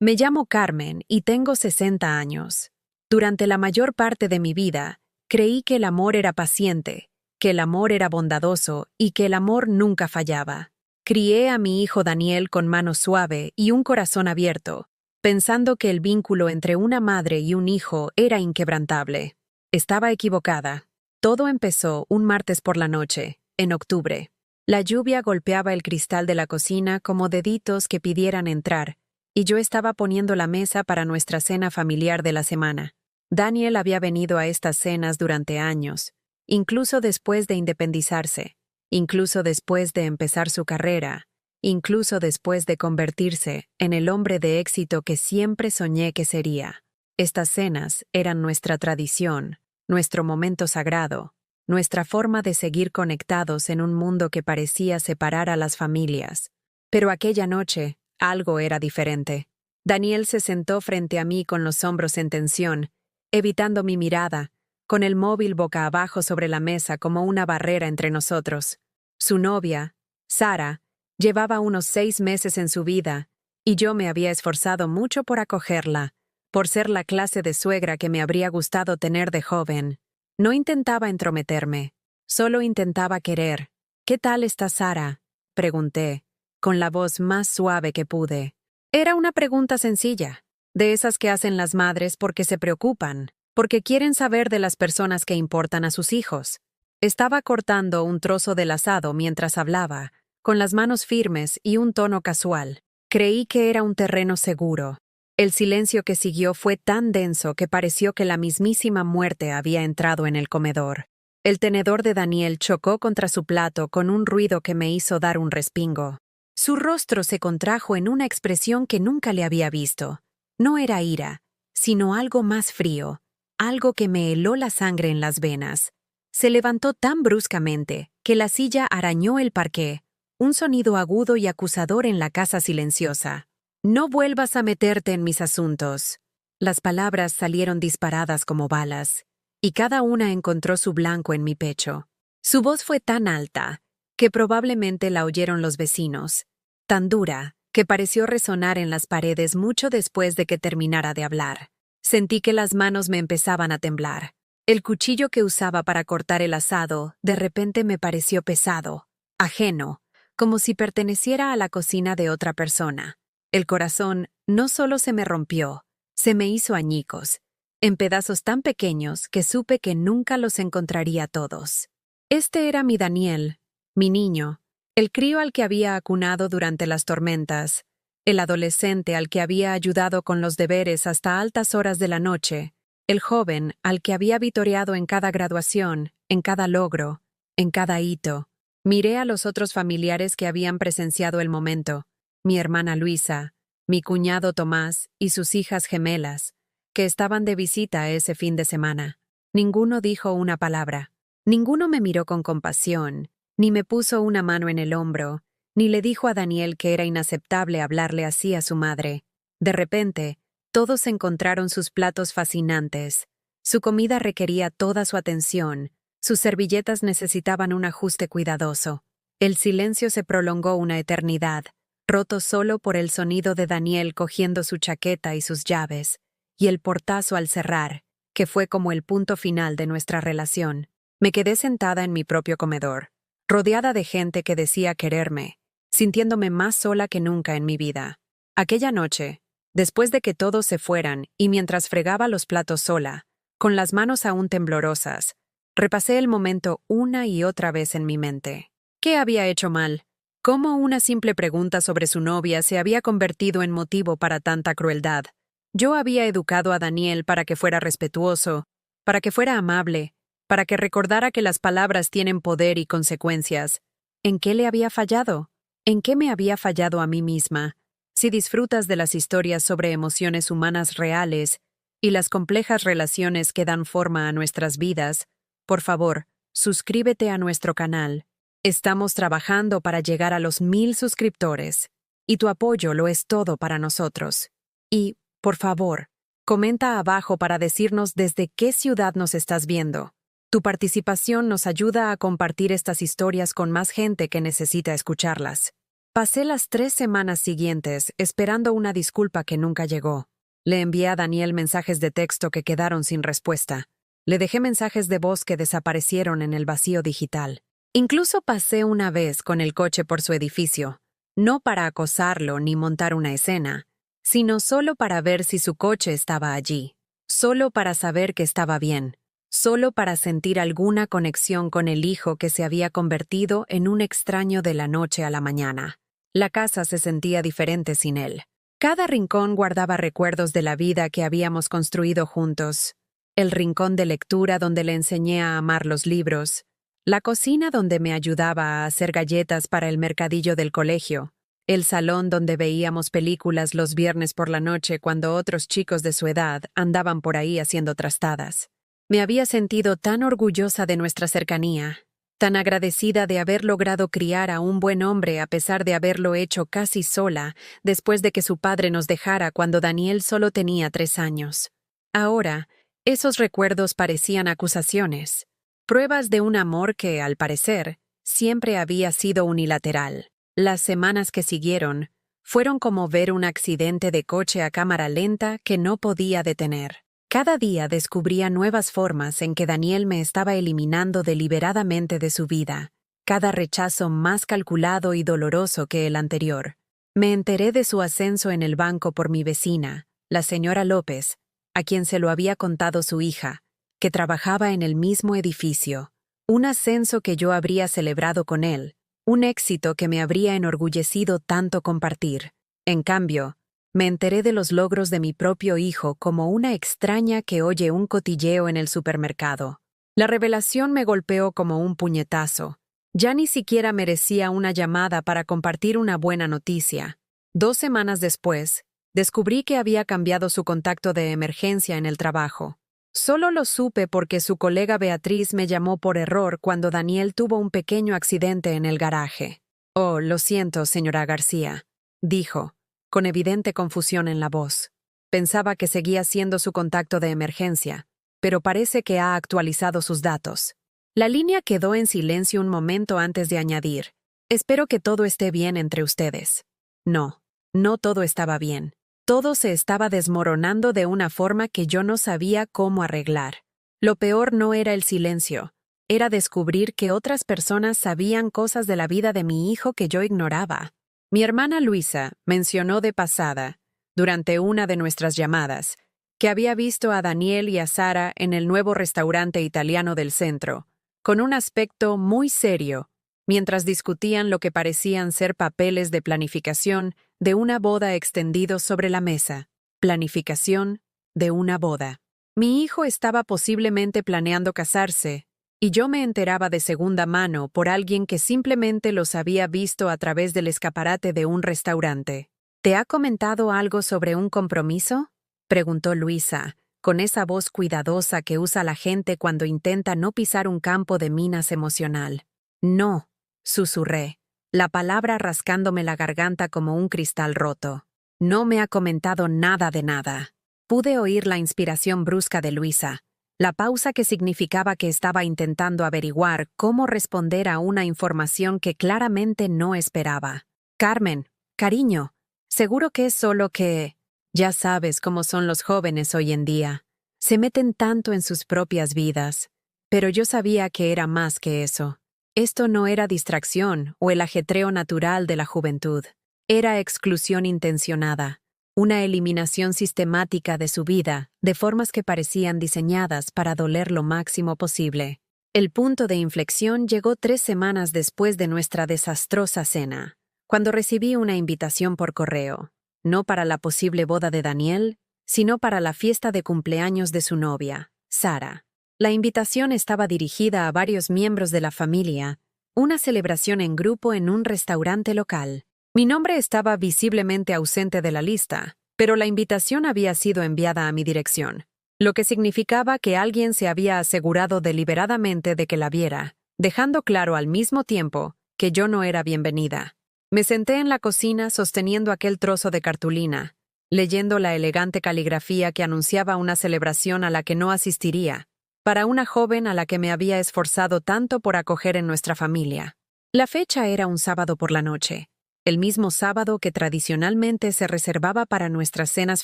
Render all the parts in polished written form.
Me llamo Carmen y tengo 60 años. Durante la mayor parte de mi vida, creí que el amor era paciente, que el amor era bondadoso y que el amor nunca fallaba. Crié a mi hijo Daniel con mano suave y un corazón abierto, pensando que el vínculo entre una madre y un hijo era inquebrantable. Estaba equivocada. Todo empezó un martes por la noche, en octubre. La lluvia golpeaba el cristal de la cocina como deditos que pidieran entrar, y yo estaba poniendo la mesa para nuestra cena familiar de la semana. Daniel había venido a estas cenas durante años, incluso después de independizarse, incluso después de empezar su carrera, incluso después de convertirse en el hombre de éxito que siempre soñé que sería. Estas cenas eran nuestra tradición, nuestro momento sagrado, nuestra forma de seguir conectados en un mundo que parecía separar a las familias. Pero aquella noche, algo era diferente. Daniel se sentó frente a mí con los hombros en tensión, evitando mi mirada, con el móvil boca abajo sobre la mesa como una barrera entre nosotros. Su novia, Sara, llevaba unos 6 meses en su vida, y yo me había esforzado mucho por acogerla, por ser la clase de suegra que me habría gustado tener de joven. No intentaba entrometerme, solo intentaba querer. «¿Qué tal está Sara?», pregunté, con la voz más suave que pude. Era una pregunta sencilla, de esas que hacen las madres porque se preocupan, porque quieren saber de las personas que importan a sus hijos. Estaba cortando un trozo del asado mientras hablaba, con las manos firmes y un tono casual. Creí que era un terreno seguro. El silencio que siguió fue tan denso que pareció que la mismísima muerte había entrado en el comedor. El tenedor de Daniel chocó contra su plato con un ruido que me hizo dar un respingo. Su rostro se contrajo en una expresión que nunca le había visto. No era ira, sino algo más frío, algo que me heló la sangre en las venas. Se levantó tan bruscamente que la silla arañó el parqué, un sonido agudo y acusador en la casa silenciosa. «No vuelvas a meterte en mis asuntos». Las palabras salieron disparadas como balas, y cada una encontró su blanco en mi pecho. Su voz fue tan alta que probablemente la oyeron los vecinos, tan dura que pareció resonar en las paredes mucho después de que terminara de hablar. Sentí que las manos me empezaban a temblar. El cuchillo que usaba para cortar el asado de repente me pareció pesado, ajeno, como si perteneciera a la cocina de otra persona. El corazón no solo se me rompió, se me hizo añicos, en pedazos tan pequeños que supe que nunca los encontraría todos. Este era mi Daniel, mi niño, el crío al que había acunado durante las tormentas, el adolescente al que había ayudado con los deberes hasta altas horas de la noche, el joven al que había vitoreado en cada graduación, en cada logro, en cada hito. Miré a los otros familiares que habían presenciado el momento, mi hermana Luisa, mi cuñado Tomás y sus hijas gemelas, que estaban de visita ese fin de semana. Ninguno dijo una palabra. Ninguno me miró con compasión, ni me puso una mano en el hombro, ni le dijo a Daniel que era inaceptable hablarle así a su madre. De repente, todos encontraron sus platos fascinantes. Su comida requería toda su atención, sus servilletas necesitaban un ajuste cuidadoso. El silencio se prolongó una eternidad, roto solo por el sonido de Daniel cogiendo su chaqueta y sus llaves, y el portazo al cerrar, que fue como el punto final de nuestra relación. Me quedé sentada en mi propio comedor, rodeada de gente que decía quererme, sintiéndome más sola que nunca en mi vida. Aquella noche, después de que todos se fueran y mientras fregaba los platos sola, con las manos aún temblorosas, repasé el momento una y otra vez en mi mente. ¿Qué había hecho mal? ¿Cómo una simple pregunta sobre su novia se había convertido en motivo para tanta crueldad? Yo había educado a Daniel para que fuera respetuoso, para que fuera amable, para que recordara que las palabras tienen poder y consecuencias. ¿En qué le había fallado? ¿En qué me había fallado a mí misma? Si disfrutas de las historias sobre emociones humanas reales y las complejas relaciones que dan forma a nuestras vidas, por favor, suscríbete a nuestro canal. Estamos trabajando para llegar a los 1000 suscriptores, y tu apoyo lo es todo para nosotros. Y, por favor, comenta abajo para decirnos desde qué ciudad nos estás viendo. Tu participación nos ayuda a compartir estas historias con más gente que necesita escucharlas. Pasé las 3 semanas siguientes esperando una disculpa que nunca llegó. Le envié a Daniel mensajes de texto que quedaron sin respuesta. Le dejé mensajes de voz que desaparecieron en el vacío digital. Incluso pasé una vez con el coche por su edificio, no para acosarlo ni montar una escena, sino solo para ver si su coche estaba allí, solo para saber que estaba bien, solo para sentir alguna conexión con el hijo que se había convertido en un extraño de la noche a la mañana. La casa se sentía diferente sin él. Cada rincón guardaba recuerdos de la vida que habíamos construido juntos. El rincón de lectura donde le enseñé a amar los libros, la cocina donde me ayudaba a hacer galletas para el mercadillo del colegio, el salón donde veíamos películas los viernes por la noche cuando otros chicos de su edad andaban por ahí haciendo trastadas. Me había sentido tan orgullosa de nuestra cercanía, tan agradecida de haber logrado criar a un buen hombre a pesar de haberlo hecho casi sola después de que su padre nos dejara cuando Daniel solo tenía 3 años. Ahora, esos recuerdos parecían acusaciones, pruebas de un amor que, al parecer, siempre había sido unilateral. Las semanas que siguieron fueron como ver un accidente de coche a cámara lenta que no podía detener. Cada día descubría nuevas formas en que Daniel me estaba eliminando deliberadamente de su vida, cada rechazo más calculado y doloroso que el anterior. Me enteré de su ascenso en el banco por mi vecina, la señora López, a quien se lo había contado su hija, que trabajaba en el mismo edificio, un ascenso que yo habría celebrado con él, un éxito que me habría enorgullecido tanto compartir. En cambio, me enteré de los logros de mi propio hijo como una extraña que oye un cotilleo en el supermercado. La revelación me golpeó como un puñetazo. Ya ni siquiera merecía una llamada para compartir una buena noticia. 2 semanas después, descubrí que había cambiado su contacto de emergencia en el trabajo. Solo lo supe porque su colega Beatriz me llamó por error cuando Daniel tuvo un pequeño accidente en el garaje. «Oh, lo siento, señora García», dijo, con evidente confusión en la voz. Pensaba que seguía siendo su contacto de emergencia, pero parece que ha actualizado sus datos. La línea quedó en silencio un momento antes de añadir: «Espero que todo esté bien entre ustedes». No, no todo estaba bien. Todo se estaba desmoronando de una forma que yo no sabía cómo arreglar. Lo peor no era el silencio, era descubrir que otras personas sabían cosas de la vida de mi hijo que yo ignoraba. Mi hermana Luisa mencionó de pasada, durante una de nuestras llamadas, que había visto a Daniel y a Sara en el nuevo restaurante italiano del centro, con un aspecto muy serio, mientras discutían lo que parecían ser papeles de planificación de una boda extendidos sobre la mesa. Planificación de una boda. Mi hijo estaba posiblemente planeando casarse, y yo me enteraba de segunda mano por alguien que simplemente los había visto a través del escaparate de un restaurante. ¿Te ha comentado algo sobre un compromiso?, preguntó Luisa, con esa voz cuidadosa que usa la gente cuando intenta no pisar un campo de minas emocional. «No», susurré, la palabra rascándome la garganta como un cristal roto. «No me ha comentado nada de nada». Pude oír la inspiración brusca de Luisa, la pausa que significaba que estaba intentando averiguar cómo responder a una información que claramente no esperaba. «Carmen, cariño, seguro que es solo que... Ya sabes cómo son los jóvenes hoy en día. Se meten tanto en sus propias vidas. Pero yo sabía que era más que eso. Esto no era distracción o el ajetreo natural de la juventud. Era exclusión intencionada, una eliminación sistemática de su vida, de formas que parecían diseñadas para doler lo máximo posible. El punto de inflexión llegó 3 semanas después de nuestra desastrosa cena, cuando recibí una invitación por correo, no para la posible boda de Daniel, sino para la fiesta de cumpleaños de su novia, Sara. La invitación estaba dirigida a varios miembros de la familia, una celebración en grupo en un restaurante local. Mi nombre estaba visiblemente ausente de la lista, pero la invitación había sido enviada a mi dirección, lo que significaba que alguien se había asegurado deliberadamente de que la viera, dejando claro al mismo tiempo que yo no era bienvenida. Me senté en la cocina sosteniendo aquel trozo de cartulina, leyendo la elegante caligrafía que anunciaba una celebración a la que no asistiría, para una joven a la que me había esforzado tanto por acoger en nuestra familia. La fecha era un sábado por la noche. el mismo sábado que tradicionalmente se reservaba para nuestras cenas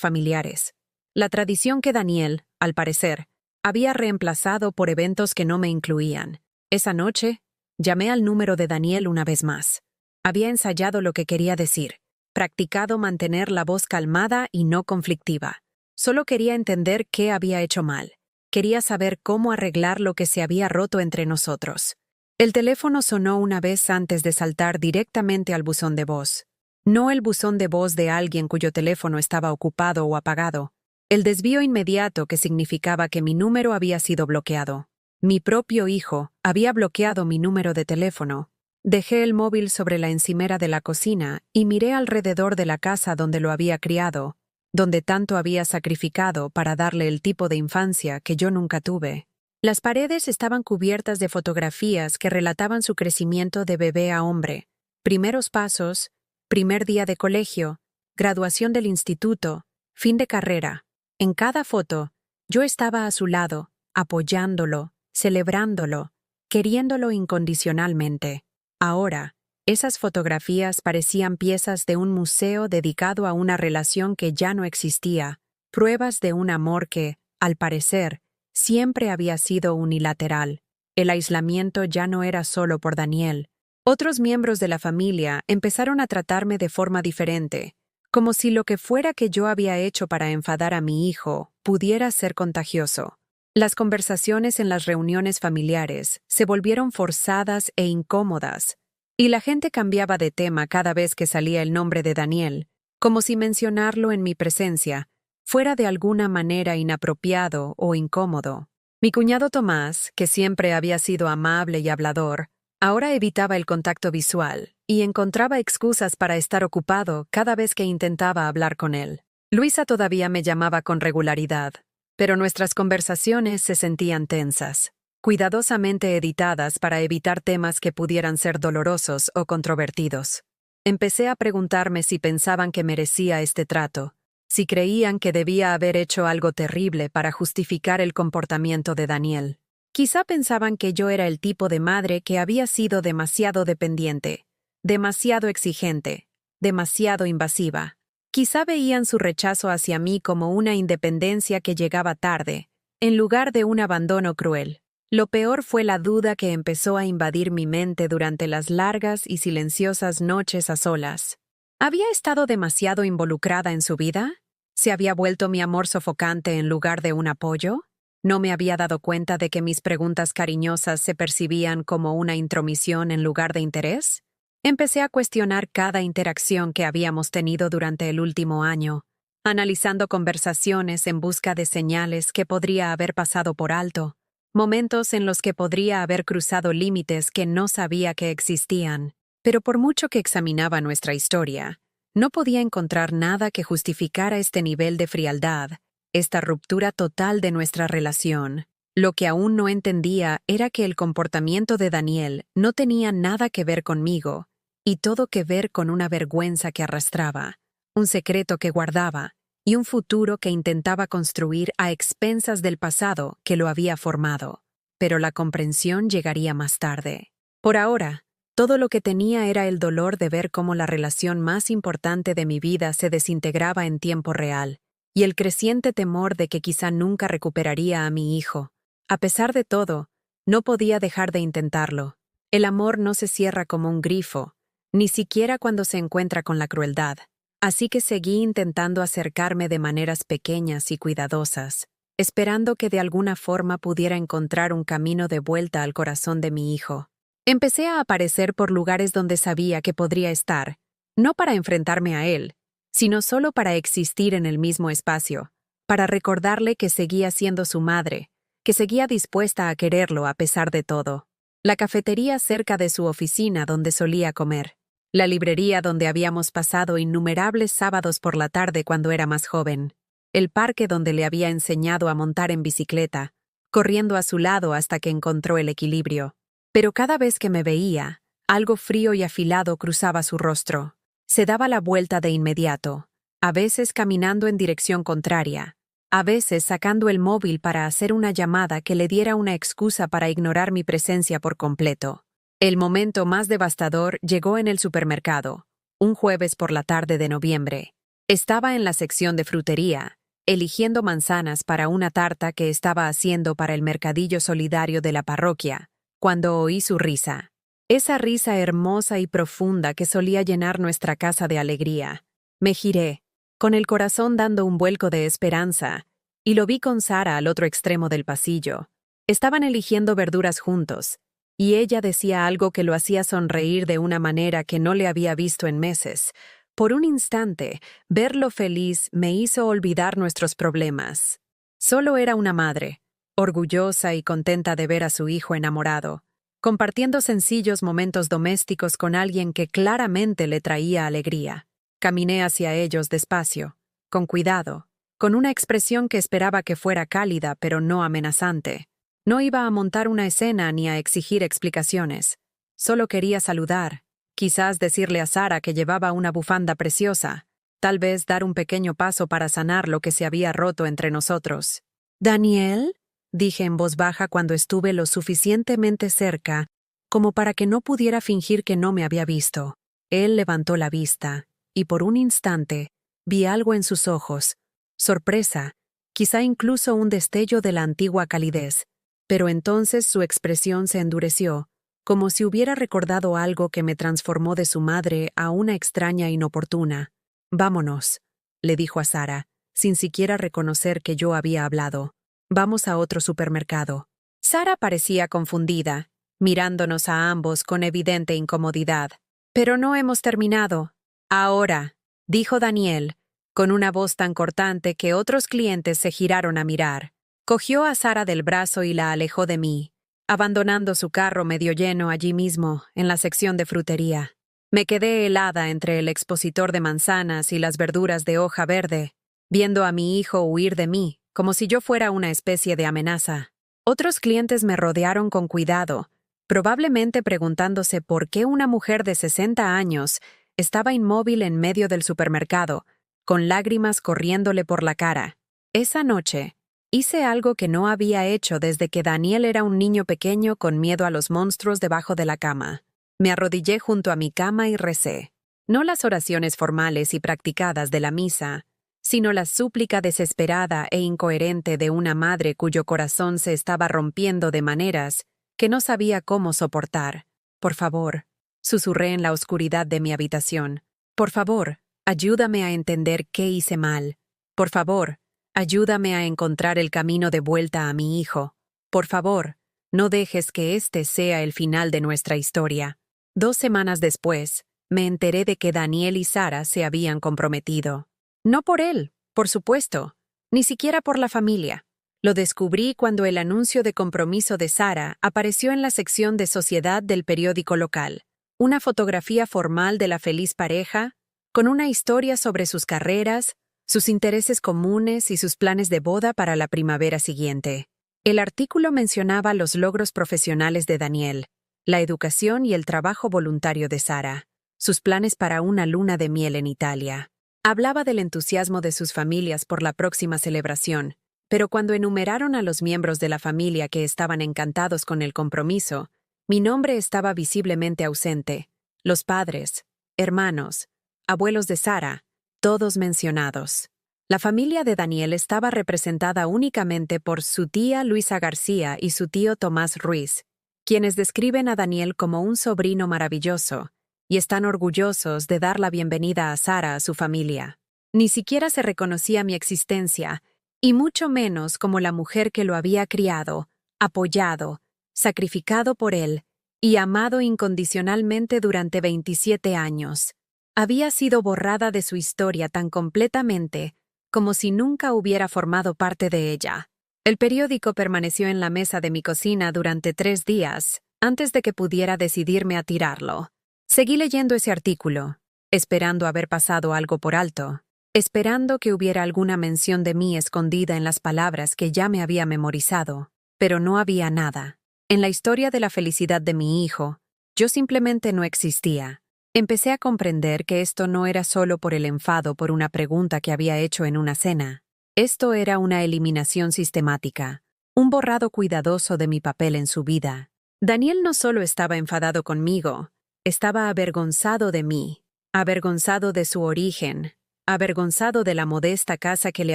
familiares. La tradición que Daniel, al parecer, había reemplazado por eventos que no me incluían. Esa noche, llamé al número de Daniel una vez más. Había ensayado lo que quería decir, practicado mantener la voz calmada y no conflictiva. Solo quería entender qué había hecho mal. Quería saber cómo arreglar lo que se había roto entre nosotros. El teléfono sonó una vez antes de saltar directamente al buzón de voz. No el buzón de voz de alguien cuyo teléfono estaba ocupado o apagado. El desvío inmediato que significaba que mi número había sido bloqueado. Mi propio hijo había bloqueado mi número de teléfono. Dejé el móvil sobre la encimera de la cocina y miré alrededor de la casa donde lo había criado, donde tanto había sacrificado para darle el tipo de infancia que yo nunca tuve. Las paredes estaban cubiertas de fotografías que relataban su crecimiento de bebé a hombre, primeros pasos, primer día de colegio, graduación del instituto, fin de carrera. En cada foto, yo estaba a su lado, apoyándolo, celebrándolo, queriéndolo incondicionalmente. Ahora, esas fotografías parecían piezas de un museo dedicado a una relación que ya no existía, pruebas de un amor que, al parecer, siempre había sido unilateral. El aislamiento ya no era solo por Daniel. Otros miembros de la familia empezaron a tratarme de forma diferente, como si lo que fuera que yo había hecho para enfadar a mi hijo pudiera ser contagioso. Las conversaciones en las reuniones familiares se volvieron forzadas e incómodas, y la gente cambiaba de tema cada vez que salía el nombre de Daniel, como si mencionarlo en mi presencia fuera de alguna manera inapropiado o incómodo. Mi cuñado Tomás, que siempre había sido amable y hablador, ahora evitaba el contacto visual y encontraba excusas para estar ocupado cada vez que intentaba hablar con él. Luisa todavía me llamaba con regularidad, pero nuestras conversaciones se sentían tensas, cuidadosamente editadas para evitar temas que pudieran ser dolorosos o controvertidos. Empecé a preguntarme si pensaban que merecía este trato, si creían que debía haber hecho algo terrible para justificar el comportamiento de Daniel. Quizá pensaban que yo era el tipo de madre que había sido demasiado dependiente, demasiado exigente, demasiado invasiva. Quizá veían su rechazo hacia mí como una independencia que llegaba tarde, en lugar de un abandono cruel. Lo peor fue la duda que empezó a invadir mi mente durante las largas y silenciosas noches a solas. ¿Había estado demasiado involucrada en su vida? ¿Se había vuelto mi amor sofocante en lugar de un apoyo? ¿No me había dado cuenta de que mis preguntas cariñosas se percibían como una intromisión en lugar de interés? Empecé a cuestionar cada interacción que habíamos tenido durante el último año, analizando conversaciones en busca de señales que podría haber pasado por alto, momentos en los que podría haber cruzado límites que no sabía que existían. Pero por mucho que examinaba nuestra historia, no podía encontrar nada que justificara este nivel de frialdad, esta ruptura total de nuestra relación. Lo que aún no entendía era que el comportamiento de Daniel no tenía nada que ver conmigo, y todo que ver con una vergüenza que arrastraba, un secreto que guardaba, y un futuro que intentaba construir a expensas del pasado que lo había formado. Pero la comprensión llegaría más tarde. Por ahora, todo lo que tenía era el dolor de ver cómo la relación más importante de mi vida se desintegraba en tiempo real, y el creciente temor de que quizá nunca recuperaría a mi hijo. A pesar de todo, no podía dejar de intentarlo. El amor no se cierra como un grifo, ni siquiera cuando se encuentra con la crueldad. Así que seguí intentando acercarme de maneras pequeñas y cuidadosas, esperando que de alguna forma pudiera encontrar un camino de vuelta al corazón de mi hijo. Empecé a aparecer por lugares donde sabía que podría estar, no para enfrentarme a él, sino solo para existir en el mismo espacio, para recordarle que seguía siendo su madre, que seguía dispuesta a quererlo a pesar de todo. La cafetería cerca de su oficina donde solía comer, la librería donde habíamos pasado innumerables sábados por la tarde cuando era más joven, el parque donde le había enseñado a montar en bicicleta, corriendo a su lado hasta que encontró el equilibrio. Pero cada vez que me veía, algo frío y afilado cruzaba su rostro. Se daba la vuelta de inmediato, a veces caminando en dirección contraria, a veces sacando el móvil para hacer una llamada que le diera una excusa para ignorar mi presencia por completo. El momento más devastador llegó en el supermercado, un jueves por la tarde de noviembre. Estaba en la sección de frutería, eligiendo manzanas para una tarta que estaba haciendo para el mercadillo solidario de la parroquia, cuando oí su risa. Esa risa hermosa y profunda que solía llenar nuestra casa de alegría. Me giré, con el corazón dando un vuelco de esperanza, y lo vi con Sara al otro extremo del pasillo. Estaban eligiendo verduras juntos, y ella decía algo que lo hacía sonreír de una manera que no le había visto en meses. Por un instante, verlo feliz me hizo olvidar nuestros problemas. Solo era una madre, orgullosa y contenta de ver a su hijo enamorado, compartiendo sencillos momentos domésticos con alguien que claramente le traía alegría. Caminé hacia ellos despacio, con cuidado, con una expresión que esperaba que fuera cálida pero no amenazante. No iba a montar una escena ni a exigir explicaciones. Solo quería saludar, quizás decirle a Sara que llevaba una bufanda preciosa, tal vez dar un pequeño paso para sanar lo que se había roto entre nosotros. «¿Daniel?», dije en voz baja cuando estuve lo suficientemente cerca como para que no pudiera fingir que no me había visto. Él levantó la vista, y por un instante vi algo en sus ojos, sorpresa, quizá incluso un destello de la antigua calidez, pero entonces su expresión se endureció, como si hubiera recordado algo que me transformó de su madre a una extraña inoportuna. «Vámonos», le dijo a Sara, sin siquiera reconocer que yo había hablado. «Vamos a otro supermercado». Sara parecía confundida, mirándonos a ambos con evidente incomodidad. «Pero no hemos terminado». «Ahora», dijo Daniel, con una voz tan cortante que otros clientes se giraron a mirar. Cogió a Sara del brazo y la alejó de mí, abandonando su carro medio lleno allí mismo, en la sección de frutería. Me quedé helada entre el expositor de manzanas y las verduras de hoja verde, viendo a mi hijo huir de mí, como si yo fuera una especie de amenaza. Otros clientes me rodearon con cuidado, probablemente preguntándose por qué una mujer de 60 años estaba inmóvil en medio del supermercado, con lágrimas corriéndole por la cara. Esa noche, hice algo que no había hecho desde que Daniel era un niño pequeño con miedo a los monstruos debajo de la cama. Me arrodillé junto a mi cama y recé. No las oraciones formales y practicadas de la misa, sino la súplica desesperada e incoherente de una madre cuyo corazón se estaba rompiendo de maneras que no sabía cómo soportar. «Por favor», susurré en la oscuridad de mi habitación. «Por favor, ayúdame a entender qué hice mal. Por favor, ayúdame a encontrar el camino de vuelta a mi hijo. Por favor, no dejes que este sea el final de nuestra historia». 2 semanas después, me enteré de que Daniel y Sara se habían comprometido. No por él, por supuesto, ni siquiera por la familia. Lo descubrí cuando el anuncio de compromiso de Sara apareció en la sección de sociedad del periódico local. Una fotografía formal de la feliz pareja, con una historia sobre sus carreras, sus intereses comunes y sus planes de boda para la primavera siguiente. El artículo mencionaba los logros profesionales de Daniel, la educación y el trabajo voluntario de Sara, sus planes para una luna de miel en Italia. Hablaba del entusiasmo de sus familias por la próxima celebración, pero cuando enumeraron a los miembros de la familia que estaban encantados con el compromiso, mi nombre estaba visiblemente ausente. Los padres, hermanos, abuelos de Sara, todos mencionados. La familia de Daniel estaba representada únicamente por su tía Luisa García y su tío Tomás Ruiz, quienes describen a Daniel como un sobrino maravilloso y están orgullosos de dar la bienvenida a Sara a su familia. Ni siquiera se reconocía mi existencia, y mucho menos como la mujer que lo había criado, apoyado, sacrificado por él y amado incondicionalmente durante 27 años. Había sido borrada de su historia tan completamente como si nunca hubiera formado parte de ella. El periódico permaneció en la mesa de mi cocina durante 3 días, antes de que pudiera decidirme a tirarlo. Seguí leyendo ese artículo, esperando haber pasado algo por alto, esperando que hubiera alguna mención de mí escondida en las palabras que ya me había memorizado, pero no había nada. En la historia de la felicidad de mi hijo, yo simplemente no existía. Empecé a comprender que esto no era solo por el enfado por una pregunta que había hecho en una cena. Esto era una eliminación sistemática, un borrado cuidadoso de mi papel en su vida. Daniel no solo estaba enfadado conmigo, estaba avergonzado de mí, avergonzado de su origen, avergonzado de la modesta casa que le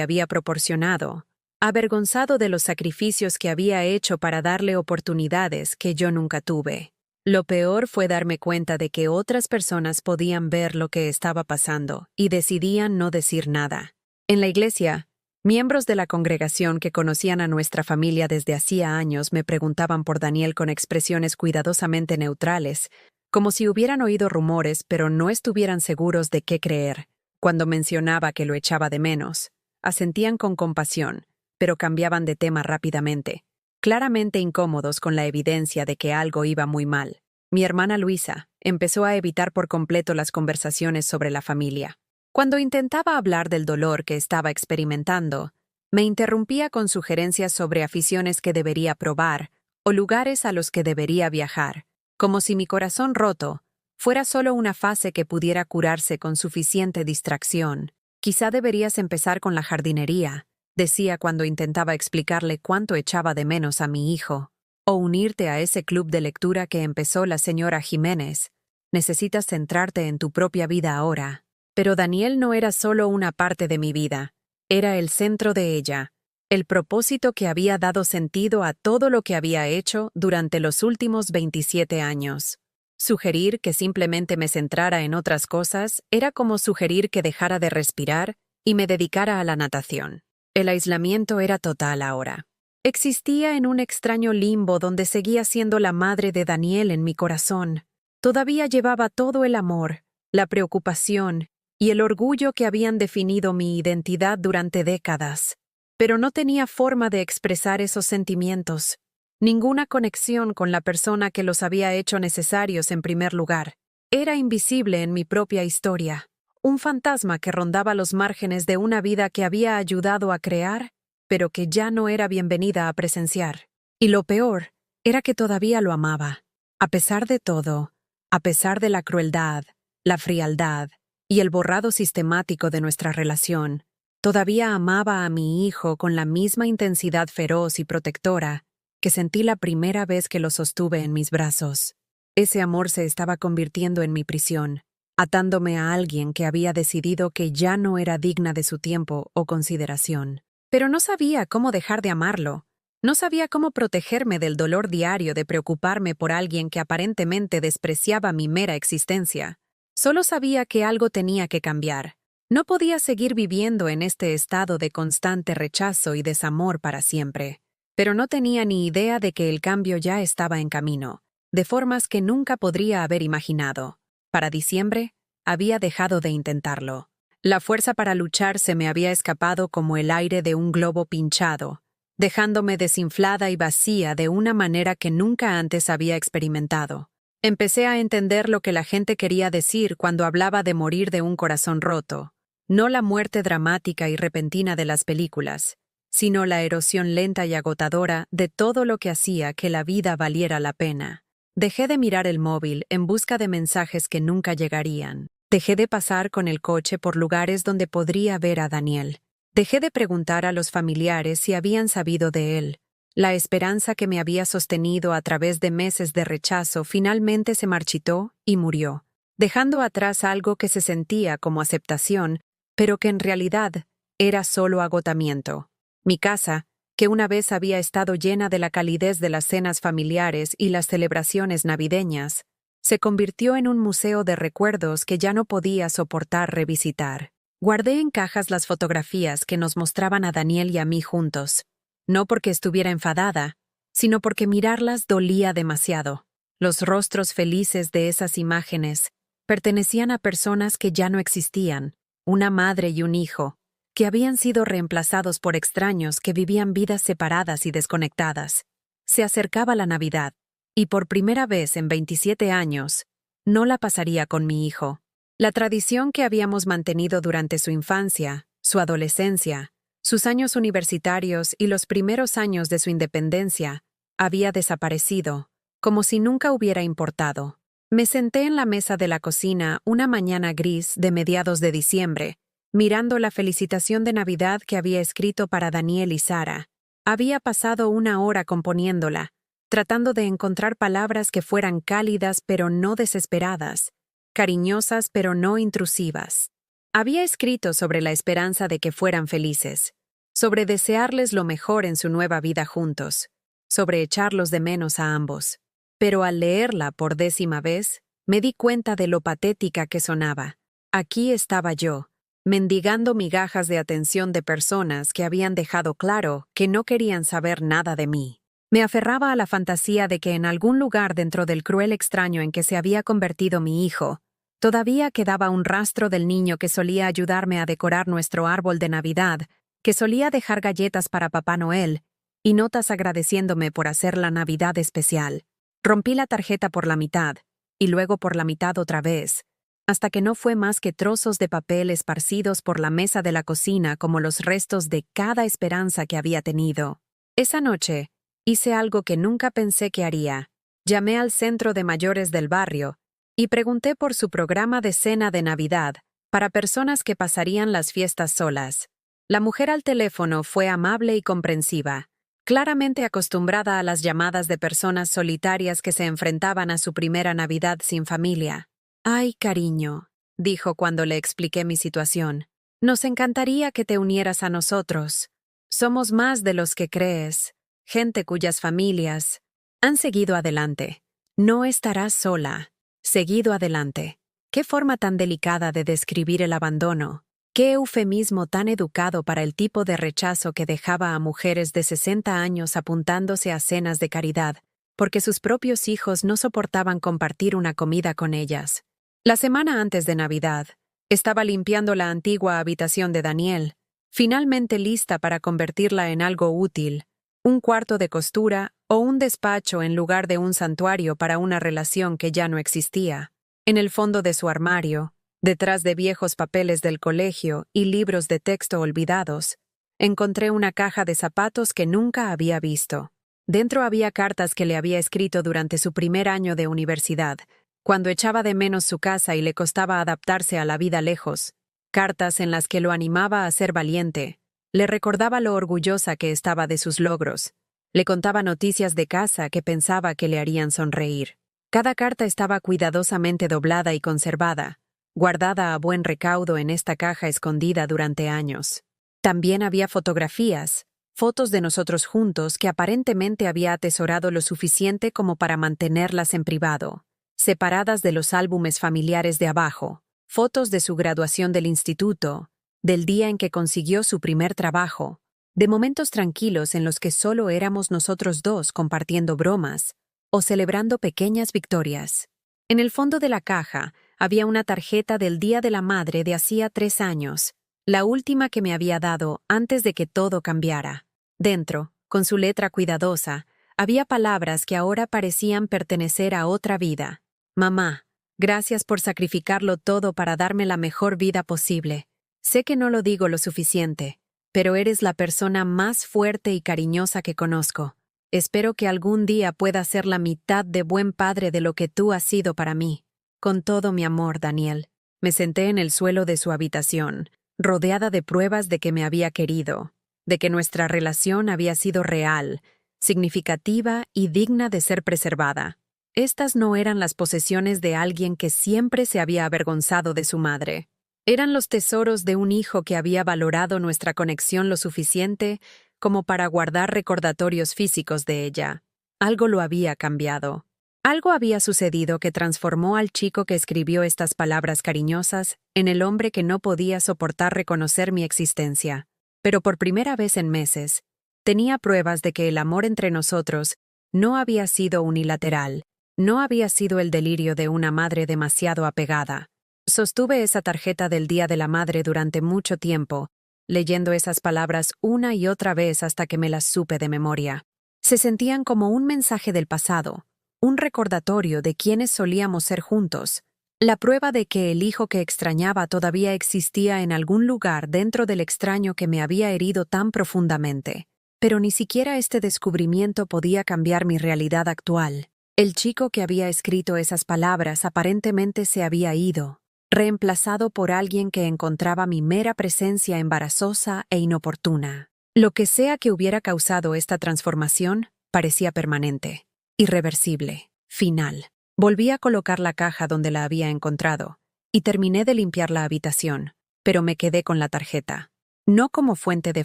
había proporcionado, avergonzado de los sacrificios que había hecho para darle oportunidades que yo nunca tuve. Lo peor fue darme cuenta de que otras personas podían ver lo que estaba pasando y decidían no decir nada. En la iglesia, miembros de la congregación que conocían a nuestra familia desde hacía años me preguntaban por Daniel con expresiones cuidadosamente neutrales, como si hubieran oído rumores pero no estuvieran seguros de qué creer. Cuando mencionaba que lo echaba de menos, asentían con compasión, pero cambiaban de tema rápidamente, claramente incómodos con la evidencia de que algo iba muy mal. Mi hermana Luisa empezó a evitar por completo las conversaciones sobre la familia. Cuando intentaba hablar del dolor que estaba experimentando, me interrumpía con sugerencias sobre aficiones que debería probar o lugares a los que debería viajar, como si mi corazón roto fuera solo una fase que pudiera curarse con suficiente distracción. Quizá deberías empezar con la jardinería, decía cuando intentaba explicarle cuánto echaba de menos a mi hijo, o unirte a ese club de lectura que empezó la señora Jiménez. Necesitas centrarte en tu propia vida ahora. Pero Daniel no era solo una parte de mi vida, era el centro de ella, el propósito que había dado sentido a todo lo que había hecho durante los últimos 27 años. Sugerir que simplemente me centrara en otras cosas era como sugerir que dejara de respirar y me dedicara a la natación. El aislamiento era total ahora. Existía en un extraño limbo donde seguía siendo la madre de Daniel en mi corazón. Todavía llevaba todo el amor, la preocupación y el orgullo que habían definido mi identidad durante décadas, pero no tenía forma de expresar esos sentimientos, ninguna conexión con la persona que los había hecho necesarios en primer lugar. Era invisible en mi propia historia, un fantasma que rondaba los márgenes de una vida que había ayudado a crear, pero que ya no era bienvenida a presenciar. Y lo peor era que todavía lo amaba. A pesar de todo, a pesar de la crueldad, la frialdad y el borrado sistemático de nuestra relación, todavía amaba a mi hijo con la misma intensidad feroz y protectora que sentí la primera vez que lo sostuve en mis brazos. Ese amor se estaba convirtiendo en mi prisión, atándome a alguien que había decidido que ya no era digna de su tiempo o consideración. Pero no sabía cómo dejar de amarlo. No sabía cómo protegerme del dolor diario de preocuparme por alguien que aparentemente despreciaba mi mera existencia. Solo sabía que algo tenía que cambiar. No podía seguir viviendo en este estado de constante rechazo y desamor para siempre. Pero no tenía ni idea de que el cambio ya estaba en camino, de formas que nunca podría haber imaginado. Para diciembre, había dejado de intentarlo. La fuerza para luchar se me había escapado como el aire de un globo pinchado, dejándome desinflada y vacía de una manera que nunca antes había experimentado. Empecé a entender lo que la gente quería decir cuando hablaba de morir de un corazón roto, no la muerte dramática y repentina de las películas, sino la erosión lenta y agotadora de todo lo que hacía que la vida valiera la pena. Dejé de mirar el móvil en busca de mensajes que nunca llegarían. Dejé de pasar con el coche por lugares donde podría ver a Daniel. Dejé de preguntar a los familiares si habían sabido de él. La esperanza que me había sostenido a través de meses de rechazo finalmente se marchitó y murió, dejando atrás algo que se sentía como aceptación, pero que en realidad era solo agotamiento. Mi casa, que una vez había estado llena de la calidez de las cenas familiares y las celebraciones navideñas, se convirtió en un museo de recuerdos que ya no podía soportar revisitar. Guardé en cajas las fotografías que nos mostraban a Daniel y a mí juntos, no porque estuviera enfadada, sino porque mirarlas dolía demasiado. Los rostros felices de esas imágenes pertenecían a personas que ya no existían, una madre y un hijo, que habían sido reemplazados por extraños que vivían vidas separadas y desconectadas. Se acercaba la Navidad, y por primera vez en 27 años, no la pasaría con mi hijo. La tradición que habíamos mantenido durante su infancia, su adolescencia, sus años universitarios y los primeros años de su independencia, había desaparecido, como si nunca hubiera importado. Me senté en la mesa de la cocina una mañana gris de mediados de diciembre, mirando la felicitación de Navidad que había escrito para Daniel y Sara. Había pasado una hora componiéndola, tratando de encontrar palabras que fueran cálidas pero no desesperadas, cariñosas pero no intrusivas. Había escrito sobre la esperanza de que fueran felices, sobre desearles lo mejor en su nueva vida juntos, sobre echarlos de menos a ambos. Pero al leerla por 10ª vez, me di cuenta de lo patética que sonaba. Aquí estaba yo, mendigando migajas de atención de personas que habían dejado claro que no querían saber nada de mí. Me aferraba a la fantasía de que en algún lugar dentro del cruel extraño en que se había convertido mi hijo, todavía quedaba un rastro del niño que solía ayudarme a decorar nuestro árbol de Navidad, que solía dejar galletas para Papá Noel y notas agradeciéndome por hacer la Navidad especial. Rompí la tarjeta por la mitad, y luego por la mitad otra vez, hasta que no fue más que trozos de papel esparcidos por la mesa de la cocina como los restos de cada esperanza que había tenido. Esa noche, hice algo que nunca pensé que haría. Llamé al centro de mayores del barrio y pregunté por su programa de cena de Navidad para personas que pasarían las fiestas solas. La mujer al teléfono fue amable y comprensiva, claramente acostumbrada a las llamadas de personas solitarias que se enfrentaban a su primera Navidad sin familia. «Ay, cariño», dijo cuando le expliqué mi situación. «Nos encantaría que te unieras a nosotros. Somos más de los que crees, gente cuyas familias han seguido adelante. No estarás sola. Seguido adelante». Qué forma tan delicada de describir el abandono. Qué eufemismo tan educado para el tipo de rechazo que dejaba a mujeres de 60 años apuntándose a cenas de caridad, porque sus propios hijos no soportaban compartir una comida con ellas. La semana antes de Navidad, estaba limpiando la antigua habitación de Daniel, finalmente lista para convertirla en algo útil, un cuarto de costura o un despacho en lugar de un santuario para una relación que ya no existía. En el fondo de su armario, detrás de viejos papeles del colegio y libros de texto olvidados, encontré una caja de zapatos que nunca había visto. Dentro había cartas que le había escrito durante su primer año de universidad, cuando echaba de menos su casa y le costaba adaptarse a la vida lejos. Cartas en las que lo animaba a ser valiente, le recordaba lo orgullosa que estaba de sus logros, le contaba noticias de casa que pensaba que le harían sonreír. Cada carta estaba cuidadosamente doblada y conservada, guardada a buen recaudo en esta caja escondida durante años. También había fotografías, fotos de nosotros juntos que aparentemente había atesorado lo suficiente como para mantenerlas en privado, separadas de los álbumes familiares de abajo, fotos de su graduación del instituto, del día en que consiguió su primer trabajo, de momentos tranquilos en los que solo éramos nosotros dos compartiendo bromas o celebrando pequeñas victorias. En el fondo de la caja había una tarjeta del Día de la Madre de hacía 3 años, la última que me había dado antes de que todo cambiara. Dentro, con su letra cuidadosa, había palabras que ahora parecían pertenecer a otra vida. «Mamá, gracias por sacrificarlo todo para darme la mejor vida posible. Sé que no lo digo lo suficiente, pero eres la persona más fuerte y cariñosa que conozco. Espero que algún día pueda ser la mitad de buen padre de lo que tú has sido para mí. Con todo mi amor, Daniel». Me senté en el suelo de su habitación, rodeada de pruebas de que me había querido, de que nuestra relación había sido real, significativa y digna de ser preservada. Estas no eran las posesiones de alguien que siempre se había avergonzado de su madre. Eran los tesoros de un hijo que había valorado nuestra conexión lo suficiente como para guardar recordatorios físicos de ella. Algo lo había cambiado. Algo había sucedido que transformó al chico que escribió estas palabras cariñosas en el hombre que no podía soportar reconocer mi existencia. Pero por primera vez en meses, tenía pruebas de que el amor entre nosotros no había sido unilateral, no había sido el delirio de una madre demasiado apegada. Sostuve esa tarjeta del Día de la Madre durante mucho tiempo, leyendo esas palabras una y otra vez hasta que me las supe de memoria. Se sentían como un mensaje del pasado, un recordatorio de quiénes solíamos ser juntos, la prueba de que el hijo que extrañaba todavía existía en algún lugar dentro del extraño que me había herido tan profundamente. Pero ni siquiera este descubrimiento podía cambiar mi realidad actual. El chico que había escrito esas palabras aparentemente se había ido, reemplazado por alguien que encontraba mi mera presencia embarazosa e inoportuna. Lo que sea que hubiera causado esta transformación parecía permanente, irreversible, final. Volví a colocar la caja donde la había encontrado, y terminé de limpiar la habitación, pero me quedé con la tarjeta. No como fuente de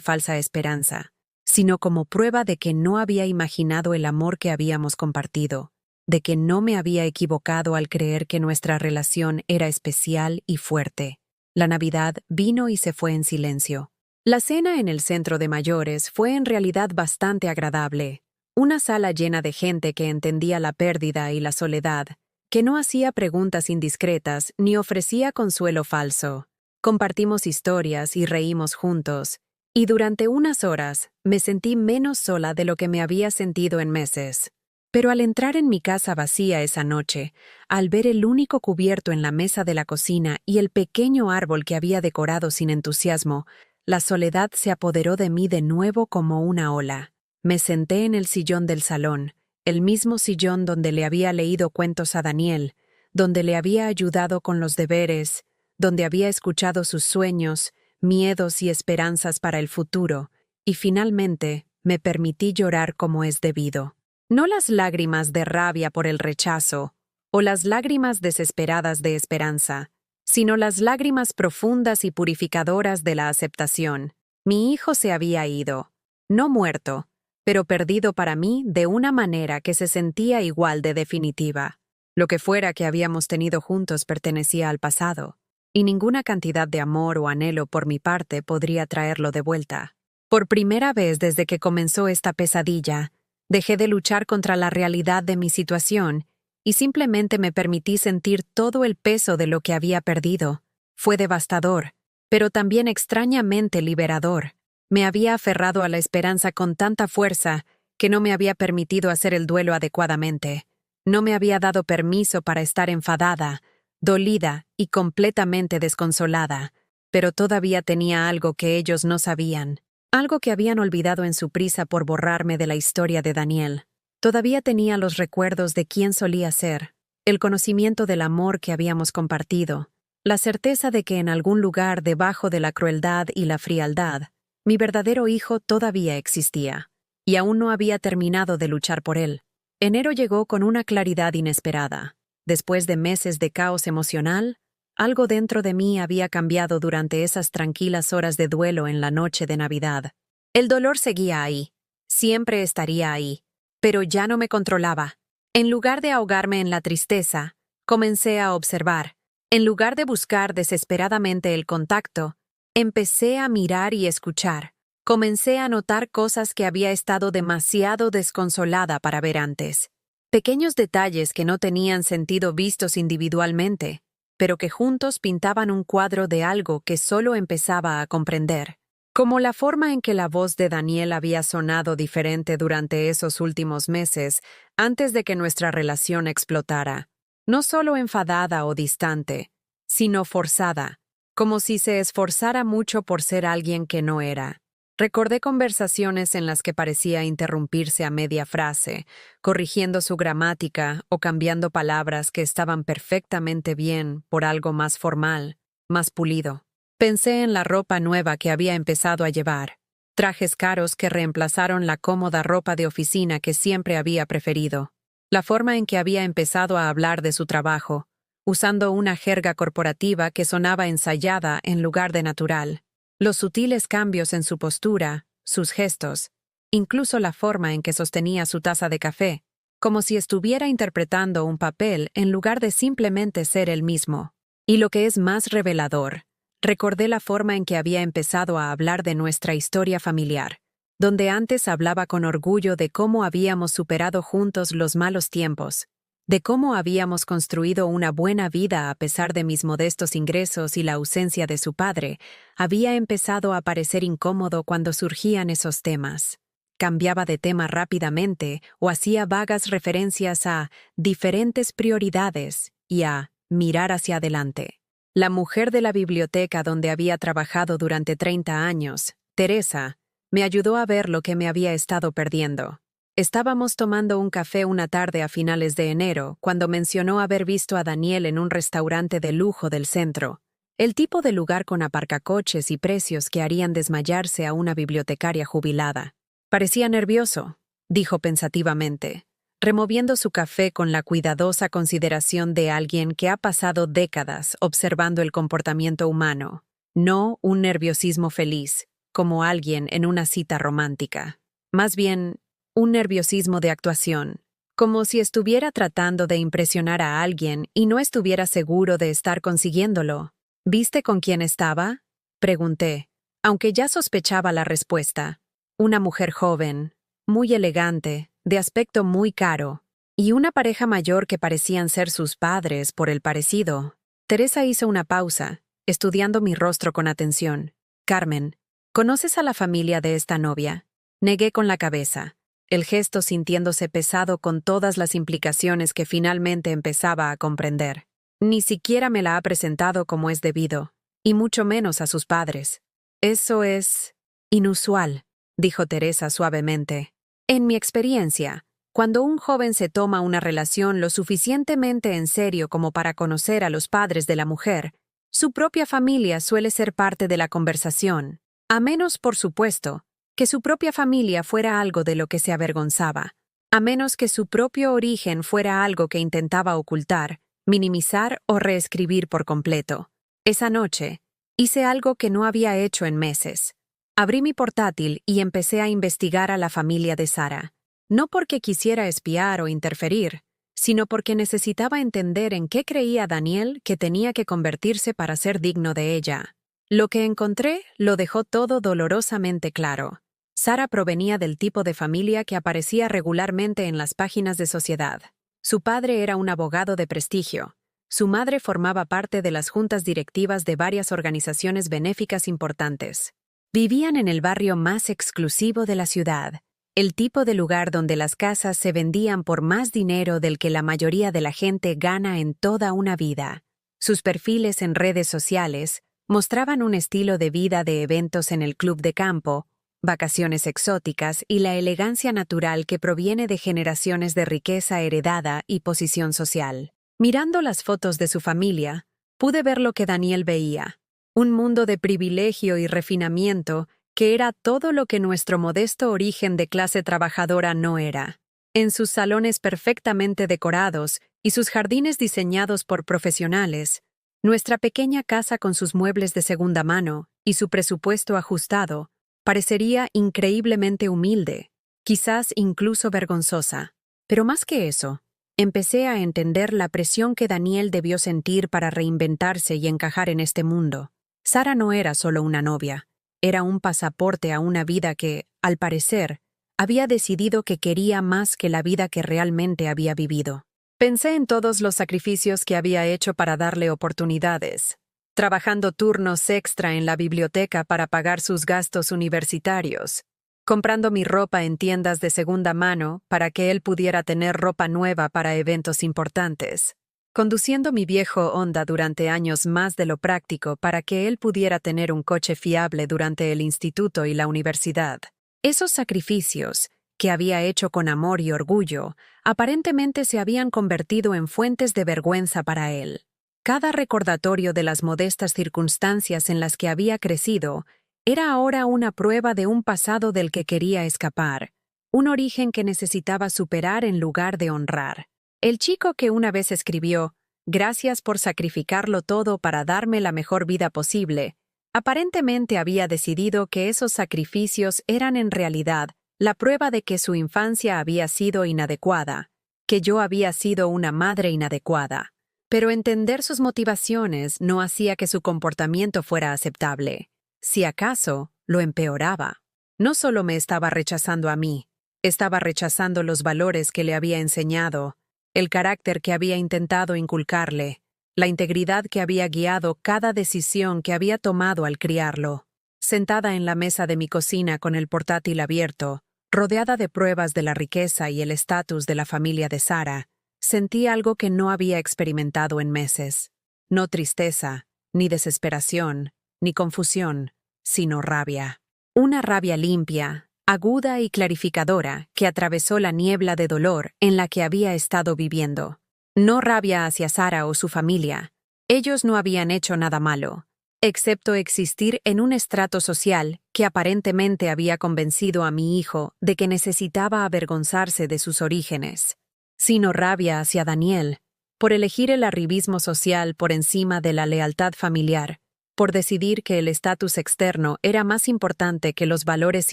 falsa esperanza, sino como prueba de que no había imaginado el amor que habíamos compartido, de que no me había equivocado al creer que nuestra relación era especial y fuerte. La Navidad vino y se fue en silencio. La cena en el centro de mayores fue en realidad bastante agradable. Una sala llena de gente que entendía la pérdida y la soledad, que no hacía preguntas indiscretas ni ofrecía consuelo falso. Compartimos historias y reímos juntos, y durante unas horas me sentí menos sola de lo que me había sentido en meses. Pero al entrar en mi casa vacía esa noche, al ver el único cubierto en la mesa de la cocina y el pequeño árbol que había decorado sin entusiasmo, la soledad se apoderó de mí de nuevo como una ola. Me senté en el sillón del salón, el mismo sillón donde le había leído cuentos a Daniel, donde le había ayudado con los deberes, donde había escuchado sus sueños, miedos y esperanzas para el futuro, y finalmente me permití llorar como es debido. No las lágrimas de rabia por el rechazo, o las lágrimas desesperadas de esperanza, sino las lágrimas profundas y purificadoras de la aceptación. Mi hijo se había ido, no muerto, pero perdido para mí de una manera que se sentía igual de definitiva. Lo que fuera que habíamos tenido juntos pertenecía al pasado, y ninguna cantidad de amor o anhelo por mi parte podría traerlo de vuelta. Por primera vez desde que comenzó esta pesadilla, dejé de luchar contra la realidad de mi situación y simplemente me permití sentir todo el peso de lo que había perdido. Fue devastador, pero también extrañamente liberador. Me había aferrado a la esperanza con tanta fuerza que no me había permitido hacer el duelo adecuadamente. No me había dado permiso para estar enfadada, dolida y completamente desconsolada, pero todavía tenía algo que ellos no sabían, algo que habían olvidado en su prisa por borrarme de la historia de Daniel. Todavía tenía los recuerdos de quién solía ser, el conocimiento del amor que habíamos compartido, la certeza de que en algún lugar debajo de la crueldad y la frialdad, mi verdadero hijo todavía existía, y aún no había terminado de luchar por él. Enero llegó con una claridad inesperada. Después de meses de caos emocional, algo dentro de mí había cambiado durante esas tranquilas horas de duelo en la noche de Navidad. El dolor seguía ahí, siempre estaría ahí, pero ya no me controlaba. En lugar de ahogarme en la tristeza, comencé a observar. En lugar de buscar desesperadamente el contacto, empecé a mirar y escuchar. Comencé a notar cosas que había estado demasiado desconsolada para ver antes. Pequeños detalles que no tenían sentido vistos individualmente, pero que juntos pintaban un cuadro de algo que solo empezaba a comprender. Como la forma en que la voz de Daniel había sonado diferente durante esos últimos meses, antes de que nuestra relación explotara. No solo enfadada o distante, sino forzada, como si se esforzara mucho por ser alguien que no era. Recordé conversaciones en las que parecía interrumpirse a media frase, corrigiendo su gramática o cambiando palabras que estaban perfectamente bien por algo más formal, más pulido. Pensé en la ropa nueva que había empezado a llevar, trajes caros que reemplazaron la cómoda ropa de oficina que siempre había preferido, la forma en que había empezado a hablar de su trabajo, usando una jerga corporativa que sonaba ensayada en lugar de natural. Los sutiles cambios en su postura, sus gestos, incluso la forma en que sostenía su taza de café, como si estuviera interpretando un papel en lugar de simplemente ser él mismo. Y lo que es más revelador, recordé la forma en que había empezado a hablar de nuestra historia familiar, donde antes hablaba con orgullo de cómo habíamos superado juntos los malos tiempos, de cómo habíamos construido una buena vida a pesar de mis modestos ingresos y la ausencia de su padre, había empezado a parecer incómodo cuando surgían esos temas. Cambiaba de tema rápidamente o hacía vagas referencias a diferentes prioridades y a mirar hacia adelante. La mujer de la biblioteca donde había trabajado durante 30 años, Teresa, me ayudó a ver lo que me había estado perdiendo. Estábamos tomando un café una tarde a finales de enero cuando mencionó haber visto a Daniel en un restaurante de lujo del centro, el tipo de lugar con aparcacoches y precios que harían desmayarse a una bibliotecaria jubilada. Parecía nervioso, dijo pensativamente. removiendo su café con la cuidadosa consideración de alguien que ha pasado décadas observando el comportamiento humano, no un nerviosismo feliz, como alguien en una cita romántica. Más bien, un nerviosismo de actuación, como si estuviera tratando de impresionar a alguien y no estuviera seguro de estar consiguiéndolo. ¿Viste con quién estaba?, pregunté, aunque ya sospechaba la respuesta. Una mujer joven, muy elegante, de aspecto muy caro, y una pareja mayor que parecían ser sus padres por el parecido. Teresa hizo una pausa, estudiando mi rostro con atención. Carmen, ¿conoces a la familia de esta novia? Negué con la cabeza, el gesto sintiéndose pesado con todas las implicaciones que finalmente empezaba a comprender. Ni siquiera me la ha presentado como es debido, y mucho menos a sus padres. Eso es inusual, dijo Teresa suavemente. En mi experiencia, cuando un joven se toma una relación lo suficientemente en serio como para conocer a los padres de la mujer, su propia familia suele ser parte de la conversación, a menos, por supuesto, que su propia familia fuera algo de lo que se avergonzaba, a menos que su propio origen fuera algo que intentaba ocultar, minimizar o reescribir por completo. Esa noche, hice algo que no había hecho en meses. Abrí mi portátil y empecé a investigar a la familia de Sara, no porque quisiera espiar o interferir, sino porque necesitaba entender en qué creía Daniel que tenía que convertirse para ser digno de ella. Lo que encontré lo dejó todo dolorosamente claro. Sara provenía del tipo de familia que aparecía regularmente en las páginas de sociedad. Su padre era un abogado de prestigio. Su madre formaba parte de las juntas directivas de varias organizaciones benéficas importantes. Vivían en el barrio más exclusivo de la ciudad, el tipo de lugar donde las casas se vendían por más dinero del que la mayoría de la gente gana en toda una vida. Sus perfiles en redes sociales mostraban un estilo de vida de eventos en el club de campo, vacaciones exóticas y la elegancia natural que proviene de generaciones de riqueza heredada y posición social. Mirando las fotos de su familia, pude ver lo que Daniel veía, un mundo de privilegio y refinamiento que era todo lo que nuestro modesto origen de clase trabajadora no era. En sus salones perfectamente decorados y sus jardines diseñados por profesionales, nuestra pequeña casa con sus muebles de segunda mano y su presupuesto ajustado parecería increíblemente humilde, quizás incluso vergonzosa. Pero más que eso, empecé a entender la presión que Daniel debió sentir para reinventarse y encajar en este mundo. Sara no era solo una novia, era un pasaporte a una vida que, al parecer, había decidido que quería más que la vida que realmente había vivido. Pensé en todos los sacrificios que había hecho para darle oportunidades, trabajando turnos extra en la biblioteca para pagar sus gastos universitarios, comprando mi ropa en tiendas de segunda mano para que él pudiera tener ropa nueva para eventos importantes, conduciendo mi viejo Honda durante años más de lo práctico para que él pudiera tener un coche fiable durante el instituto y la universidad. Esos sacrificios, que había hecho con amor y orgullo, aparentemente se habían convertido en fuentes de vergüenza para él. Cada recordatorio de las modestas circunstancias en las que había crecido era ahora una prueba de un pasado del que quería escapar, un origen que necesitaba superar en lugar de honrar. El chico que una vez escribió, «Gracias por sacrificarlo todo para darme la mejor vida posible», aparentemente había decidido que esos sacrificios eran en realidad la prueba de que su infancia había sido inadecuada, que yo había sido una madre inadecuada. Pero entender sus motivaciones no hacía que su comportamiento fuera aceptable. Si acaso, lo empeoraba. No solo me estaba rechazando a mí, estaba rechazando los valores que le había enseñado, el carácter que había intentado inculcarle, la integridad que había guiado cada decisión que había tomado al criarlo. Sentada en la mesa de mi cocina con el portátil abierto, rodeada de pruebas de la riqueza y el estatus de la familia de Sara, sentí algo que no había experimentado en meses. No tristeza, ni desesperación, ni confusión, sino rabia. Una rabia limpia, aguda y clarificadora que atravesó la niebla de dolor en la que había estado viviendo. No rabia hacia Sara o su familia. Ellos no habían hecho nada malo, excepto existir en un estrato social que aparentemente había convencido a mi hijo de que necesitaba avergonzarse de sus orígenes. sino rabia hacia Daniel, por elegir el arribismo social por encima de la lealtad familiar, por decidir que el estatus externo era más importante que los valores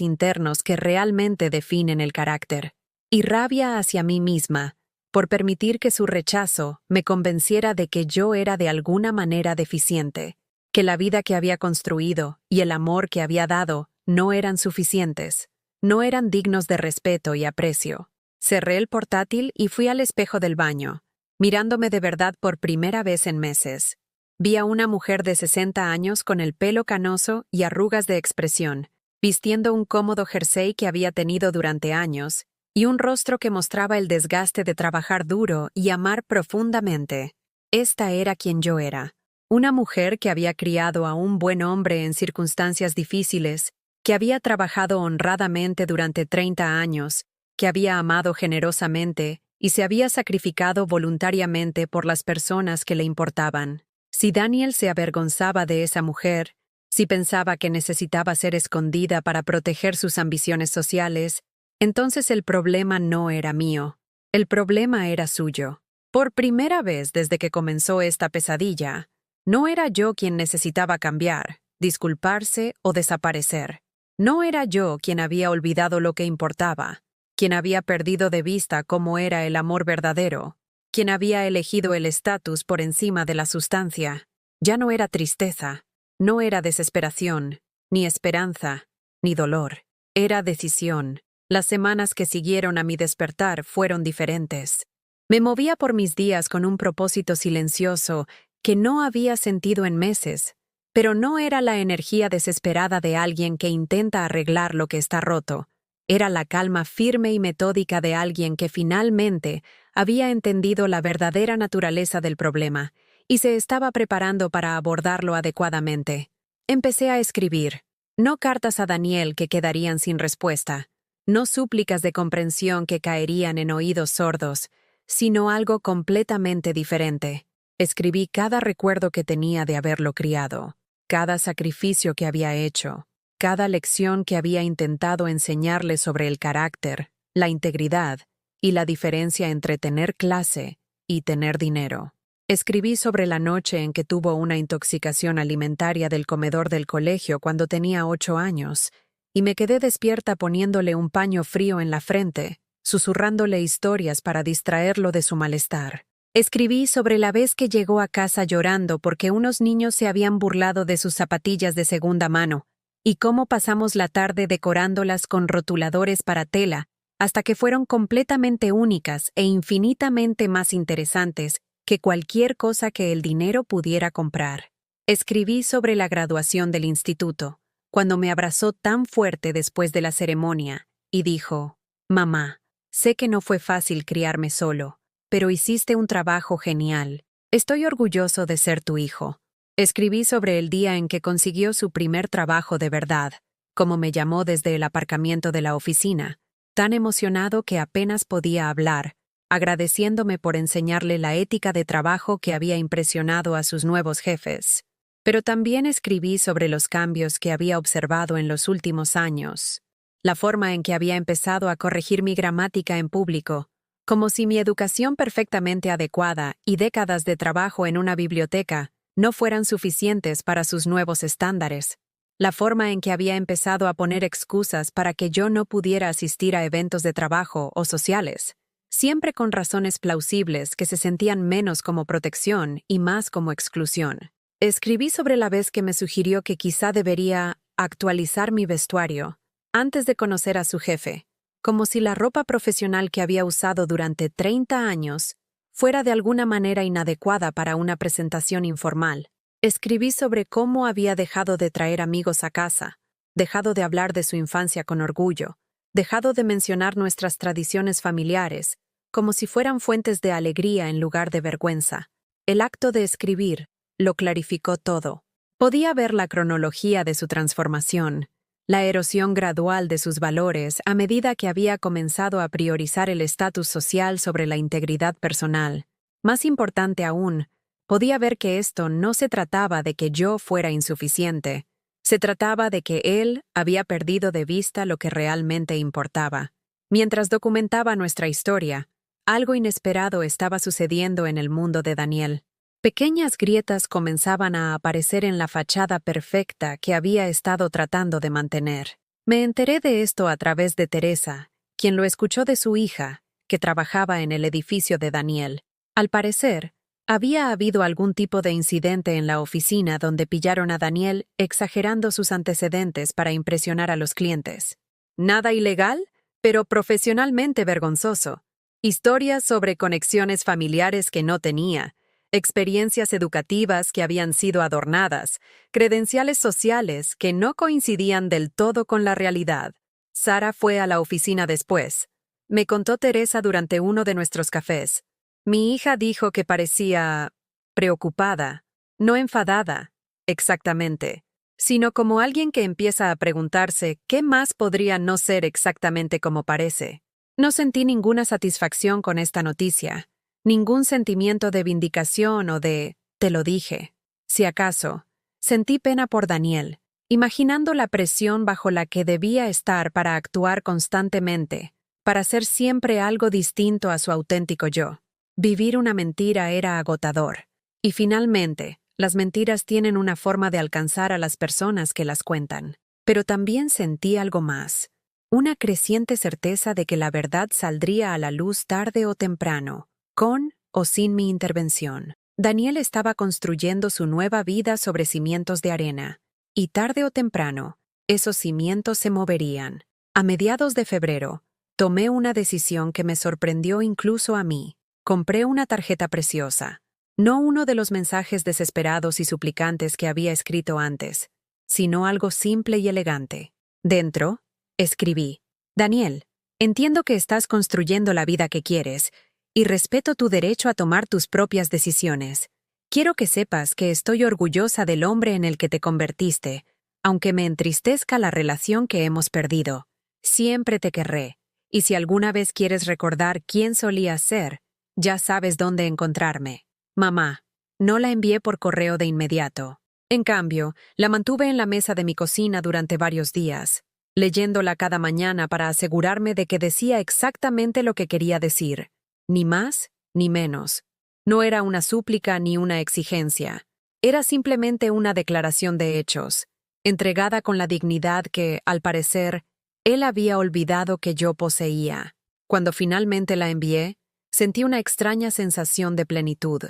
internos que realmente definen el carácter, y rabia hacia mí misma, por permitir que su rechazo me convenciera de que yo era de alguna manera deficiente, que la vida que había construido y el amor que había dado no eran suficientes, no eran dignos de respeto y aprecio. Cerré el portátil y fui al espejo del baño, mirándome de verdad por primera vez en meses. Vi a una mujer de 60 años con el pelo canoso y arrugas de expresión, vistiendo un cómodo jersey que había tenido durante años, y un rostro que mostraba el desgaste de trabajar duro y amar profundamente. Esta era quien yo era. Una mujer que había criado a un buen hombre en circunstancias difíciles, que había trabajado honradamente durante 30 años, que había amado generosamente y se había sacrificado voluntariamente por las personas que le importaban. Si Daniel se avergonzaba de esa mujer, si pensaba que necesitaba ser escondida para proteger sus ambiciones sociales, entonces el problema no era mío. El problema era suyo. Por primera vez desde que comenzó esta pesadilla, no era yo quien necesitaba cambiar, disculparse o desaparecer. No era yo quien había olvidado lo que importaba, quien había perdido de vista cómo era el amor verdadero, quien había elegido el estatus por encima de la sustancia. Ya no era tristeza, no era desesperación, ni esperanza, ni dolor. Era decisión. Las semanas que siguieron a mi despertar fueron diferentes. Me movía por mis días con un propósito silencioso que no había sentido en meses, pero no era la energía desesperada de alguien que intenta arreglar lo que está roto. Era la calma firme y metódica de alguien que finalmente había entendido la verdadera naturaleza del problema y se estaba preparando para abordarlo adecuadamente. Empecé a escribir, no cartas a Daniel que quedarían sin respuesta, no súplicas de comprensión que caerían en oídos sordos, sino algo completamente diferente. Escribí cada recuerdo que tenía de haberlo criado, cada sacrificio que había hecho, cada lección que había intentado enseñarle sobre el carácter, la integridad y la diferencia entre tener clase y tener dinero. Escribí sobre la noche en que tuvo una intoxicación alimentaria del comedor del colegio cuando tenía 8 años, y me quedé despierta poniéndole un paño frío en la frente, susurrándole historias para distraerlo de su malestar. Escribí sobre la vez que llegó a casa llorando porque unos niños se habían burlado de sus zapatillas de segunda mano, y cómo pasamos la tarde decorándolas con rotuladores para tela, hasta que fueron completamente únicas e infinitamente más interesantes que cualquier cosa que el dinero pudiera comprar. Escribí sobre la graduación del instituto, cuando me abrazó tan fuerte después de la ceremonia, y dijo: «Mamá, sé que no fue fácil criarme solo, pero hiciste un trabajo genial. Estoy orgulloso de ser tu hijo». Escribí sobre el día en que consiguió su primer trabajo de verdad, como me llamó desde el aparcamiento de la oficina, tan emocionado que apenas podía hablar, agradeciéndome por enseñarle la ética de trabajo que había impresionado a sus nuevos jefes. Pero también escribí sobre los cambios que había observado en los últimos años, la forma en que había empezado a corregir mi gramática en público, como si mi educación perfectamente adecuada y décadas de trabajo en una biblioteca no fueran suficientes para sus nuevos estándares, la forma en que había empezado a poner excusas para que yo no pudiera asistir a eventos de trabajo o sociales, siempre con razones plausibles que se sentían menos como protección y más como exclusión. Escribí sobre la vez que me sugirió que quizá debería actualizar mi vestuario antes de conocer a su jefe, como si la ropa profesional que había usado durante 30 años fuera de alguna manera inadecuada para una presentación informal. Escribí sobre cómo había dejado de traer amigos a casa, dejado de hablar de su infancia con orgullo, dejado de mencionar nuestras tradiciones familiares, como si fueran fuentes de alegría en lugar de vergüenza. El acto de escribir lo clarificó todo. Podía ver la cronología de su transformación, la erosión gradual de sus valores a medida que había comenzado a priorizar el estatus social sobre la integridad personal. Más importante aún, podía ver que esto no se trataba de que yo fuera insuficiente, se trataba de que él había perdido de vista lo que realmente importaba. Mientras documentaba nuestra historia, Algo inesperado estaba sucediendo en el mundo de Daniel. Pequeñas grietas comenzaban a aparecer en la fachada perfecta que había estado tratando de mantener. Me enteré de esto a través de Teresa, quien lo escuchó de su hija, que trabajaba en el edificio de Daniel. Al parecer, había habido algún tipo de incidente en la oficina donde pillaron a Daniel exagerando sus antecedentes para impresionar a los clientes. Nada ilegal, pero profesionalmente vergonzoso. Historias sobre conexiones familiares que no tenía, experiencias educativas que habían sido adornadas, credenciales sociales que no coincidían del todo con la realidad. Sara fue a la oficina después. Me contó Teresa durante uno de nuestros cafés. Mi hija dijo que parecía preocupada, no enfadada, exactamente, sino como alguien que empieza a preguntarse qué más podría no ser exactamente como parece. No sentí ninguna satisfacción con esta noticia, ningún sentimiento de vindicación o de «te lo dije». Si acaso, sentí pena por Daniel, imaginando la presión bajo la que debía estar para actuar constantemente, para ser siempre algo distinto a su auténtico yo. Vivir una mentira era agotador. Y finalmente, las mentiras tienen una forma de alcanzar a las personas que las cuentan. Pero también sentí algo más. Una creciente certeza de que la verdad saldría a la luz tarde o temprano, con o sin mi intervención. Daniel estaba construyendo su nueva vida sobre cimientos de arena, y tarde o temprano, esos cimientos se moverían. A mediados de febrero, tomé una decisión que me sorprendió incluso a mí. Compré una tarjeta preciosa, no uno de los mensajes desesperados y suplicantes que había escrito antes, sino algo simple y elegante. Dentro, escribí: Daniel, entiendo que estás construyendo la vida que quieres, y respeto tu derecho a tomar tus propias decisiones. Quiero que sepas que estoy orgullosa del hombre en el que te convertiste, aunque me entristezca la relación que hemos perdido. Siempre te querré, y si alguna vez quieres recordar quién solías ser, ya sabes dónde encontrarme. Mamá. No la envié por correo de inmediato. En cambio, la mantuve en la mesa de mi cocina durante varios días, leyéndola cada mañana para asegurarme de que decía exactamente lo que quería decir. Ni más, ni menos. No era una súplica ni una exigencia. Era simplemente una declaración de hechos, entregada con la dignidad que, al parecer, él había olvidado que yo poseía. Cuando finalmente la envié, sentí una extraña sensación de plenitud,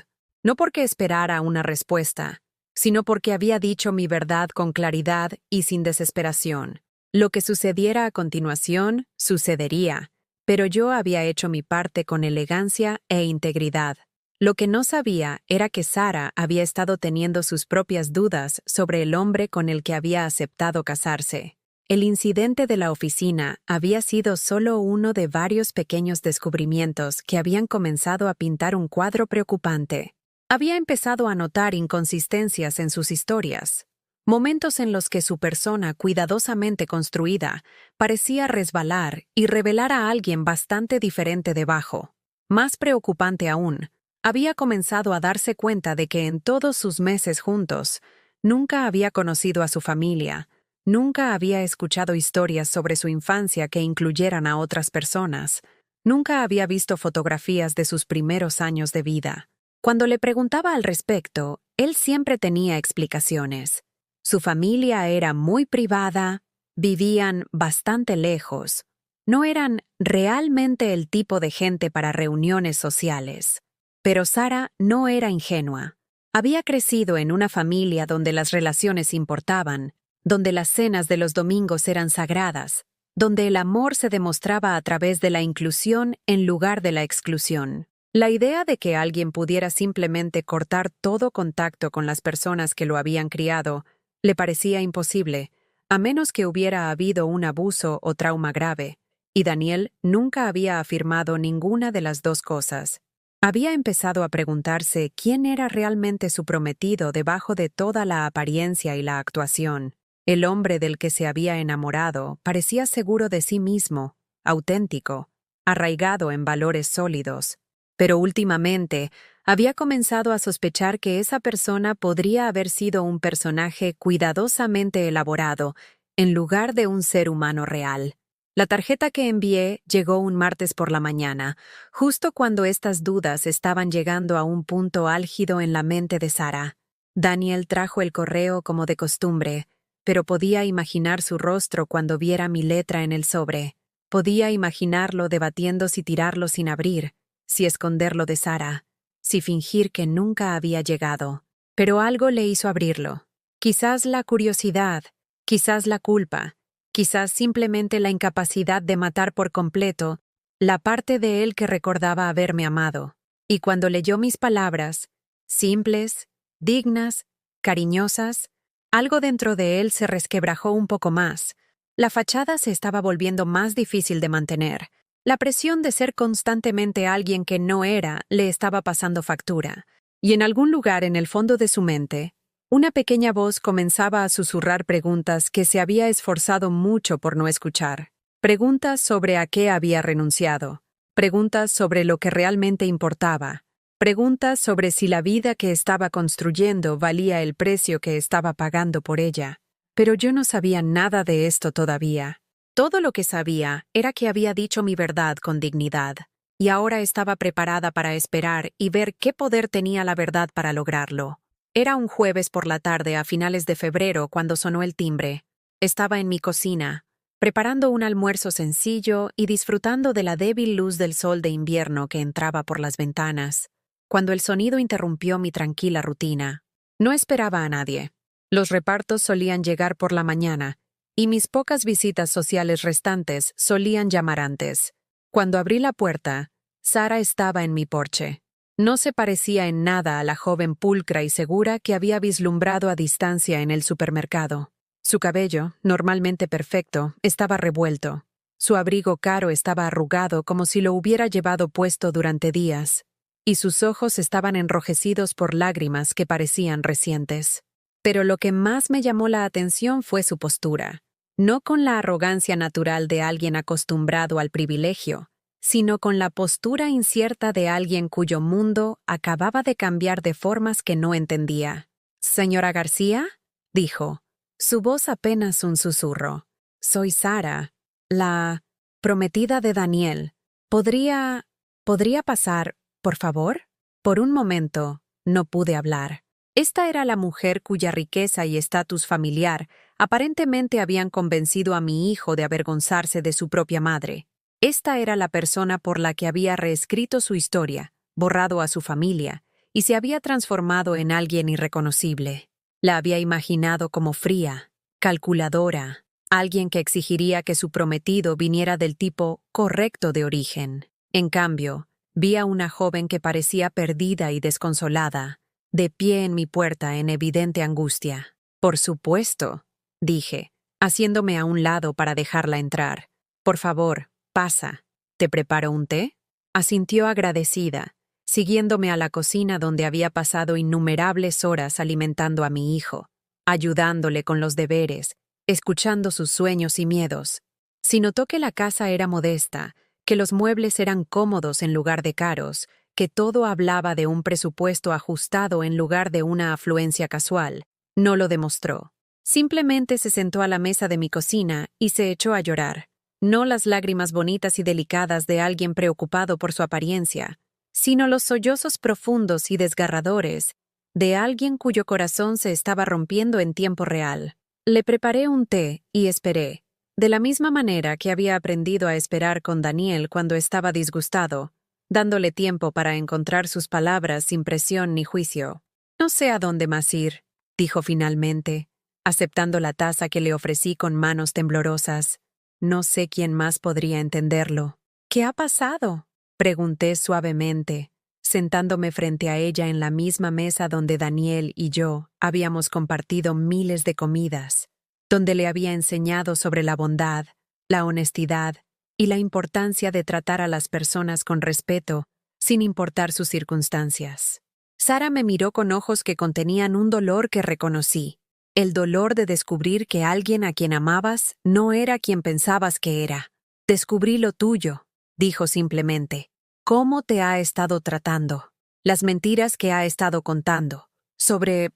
no porque esperara una respuesta, sino porque había dicho mi verdad con claridad y sin desesperación. Lo que sucediera a continuación, sucedería, pero yo había hecho mi parte con elegancia e integridad. Lo que no sabía era que Sara había estado teniendo sus propias dudas sobre el hombre con el que había aceptado casarse. El incidente de la oficina había sido solo uno de varios pequeños descubrimientos que habían comenzado a pintar un cuadro preocupante. Había empezado a notar inconsistencias en sus historias, momentos en los que su persona cuidadosamente construida parecía resbalar y revelar a alguien bastante diferente debajo. Más preocupante aún, había comenzado a darse cuenta de que en todos sus meses juntos, nunca había conocido a su familia. Nunca había escuchado historias sobre su infancia que incluyeran a otras personas. Nunca había visto fotografías de sus primeros años de vida. Cuando le preguntaba al respecto, él siempre tenía explicaciones. Su familia era muy privada, vivían bastante lejos. No eran realmente el tipo de gente para reuniones sociales. Pero Sara no era ingenua. Había crecido en una familia donde las relaciones importaban, donde las cenas de los domingos eran sagradas, donde el amor se demostraba a través de la inclusión en lugar de la exclusión. La idea de que alguien pudiera simplemente cortar todo contacto con las personas que lo habían criado le parecía imposible, a menos que hubiera habido un abuso o trauma grave, y Daniel nunca había afirmado ninguna de las dos cosas. Había empezado a preguntarse quién era realmente su prometido debajo de toda la apariencia y la actuación. El hombre del que se había enamorado parecía seguro de sí mismo, auténtico, arraigado en valores sólidos. Pero últimamente había comenzado a sospechar que esa persona podría haber sido un personaje cuidadosamente elaborado en lugar de un ser humano real. La tarjeta que envié llegó un martes por la mañana, justo cuando estas dudas estaban llegando a un punto álgido en la mente de Sara. Daniel trajo el correo como de costumbre, pero podía imaginar su rostro cuando viera mi letra en el sobre. Podía imaginarlo debatiendo si tirarlo sin abrir, si esconderlo de Sara, si fingir que nunca había llegado. Pero algo le hizo abrirlo. Quizás la curiosidad, quizás la culpa, quizás simplemente la incapacidad de matar por completo la parte de él que recordaba haberme amado. Y cuando leyó mis palabras, simples, dignas, cariñosas, algo dentro de él se resquebrajó un poco más. La fachada se estaba volviendo más difícil de mantener. La presión de ser constantemente alguien que no era le estaba pasando factura. Y en algún lugar en el fondo de su mente, una pequeña voz comenzaba a susurrar preguntas que se había esforzado mucho por no escuchar. Preguntas sobre a qué había renunciado. Preguntas sobre lo que realmente importaba. Preguntas sobre si la vida que estaba construyendo valía el precio que estaba pagando por ella. Pero yo no sabía nada de esto todavía. Todo lo que sabía era que había dicho mi verdad con dignidad, y ahora estaba preparada para esperar y ver qué poder tenía la verdad para lograrlo. Era un jueves por la tarde a finales de febrero cuando sonó el timbre. Estaba en mi cocina, preparando un almuerzo sencillo y disfrutando de la débil luz del sol de invierno que entraba por las ventanas, cuando el sonido interrumpió mi tranquila rutina. No esperaba a nadie. Los repartos solían llegar por la mañana, y mis pocas visitas sociales restantes solían llamar antes. Cuando abrí la puerta, Sara estaba en mi porche. No se parecía en nada a la joven pulcra y segura que había vislumbrado a distancia en el supermercado. Su cabello, normalmente perfecto, estaba revuelto. Su abrigo caro estaba arrugado como si lo hubiera llevado puesto durante días, y sus ojos estaban enrojecidos por lágrimas que parecían recientes. Pero lo que más me llamó la atención fue su postura. No con la arrogancia natural de alguien acostumbrado al privilegio, sino con la postura incierta de alguien cuyo mundo acababa de cambiar de formas que no entendía. «¿Señora García?», dijo, su voz apenas un susurro. «Soy Sara, la prometida de Daniel. ¿Podría pasar, por favor?» Por un momento, no pude hablar. Esta era la mujer cuya riqueza y estatus familiar aparentemente habían convencido a mi hijo de avergonzarse de su propia madre. Esta era la persona por la que había reescrito su historia, borrado a su familia, y se había transformado en alguien irreconocible. La había imaginado como fría, calculadora, alguien que exigiría que su prometido viniera del tipo correcto de origen. En cambio, vi a una joven que parecía perdida y desconsolada, de pie en mi puerta en evidente angustia. «Por supuesto», dije, haciéndome a un lado para dejarla entrar. «Por favor, pasa. ¿Te preparo un té?». Asintió agradecida, siguiéndome a la cocina donde había pasado innumerables horas alimentando a mi hijo, ayudándole con los deberes, escuchando sus sueños y miedos. Si notó que la casa era modesta, que los muebles eran cómodos en lugar de caros, que todo hablaba de un presupuesto ajustado en lugar de una afluencia casual, no lo demostró. Simplemente se sentó a la mesa de mi cocina y se echó a llorar. No las lágrimas bonitas y delicadas de alguien preocupado por su apariencia, sino los sollozos profundos y desgarradores de alguien cuyo corazón se estaba rompiendo en tiempo real. Le preparé un té y esperé, de la misma manera que había aprendido a esperar con Daniel cuando estaba disgustado, dándole tiempo para encontrar sus palabras sin presión ni juicio. «No sé a dónde más ir», dijo finalmente, aceptando la taza que le ofrecí con manos temblorosas. No sé quién más podría entenderlo. «¿Qué ha pasado?», pregunté suavemente, sentándome frente a ella en la misma mesa donde Daniel y yo habíamos compartido miles de comidas, donde le había enseñado sobre la bondad, la honestidad y la importancia de tratar a las personas con respeto, sin importar sus circunstancias. Sara me miró con ojos que contenían un dolor que reconocí, el dolor de descubrir que alguien a quien amabas no era quien pensabas que era. «Descubrí lo tuyo», dijo simplemente. «¿Cómo te ha estado tratando? Las mentiras que ha estado contando. Sobre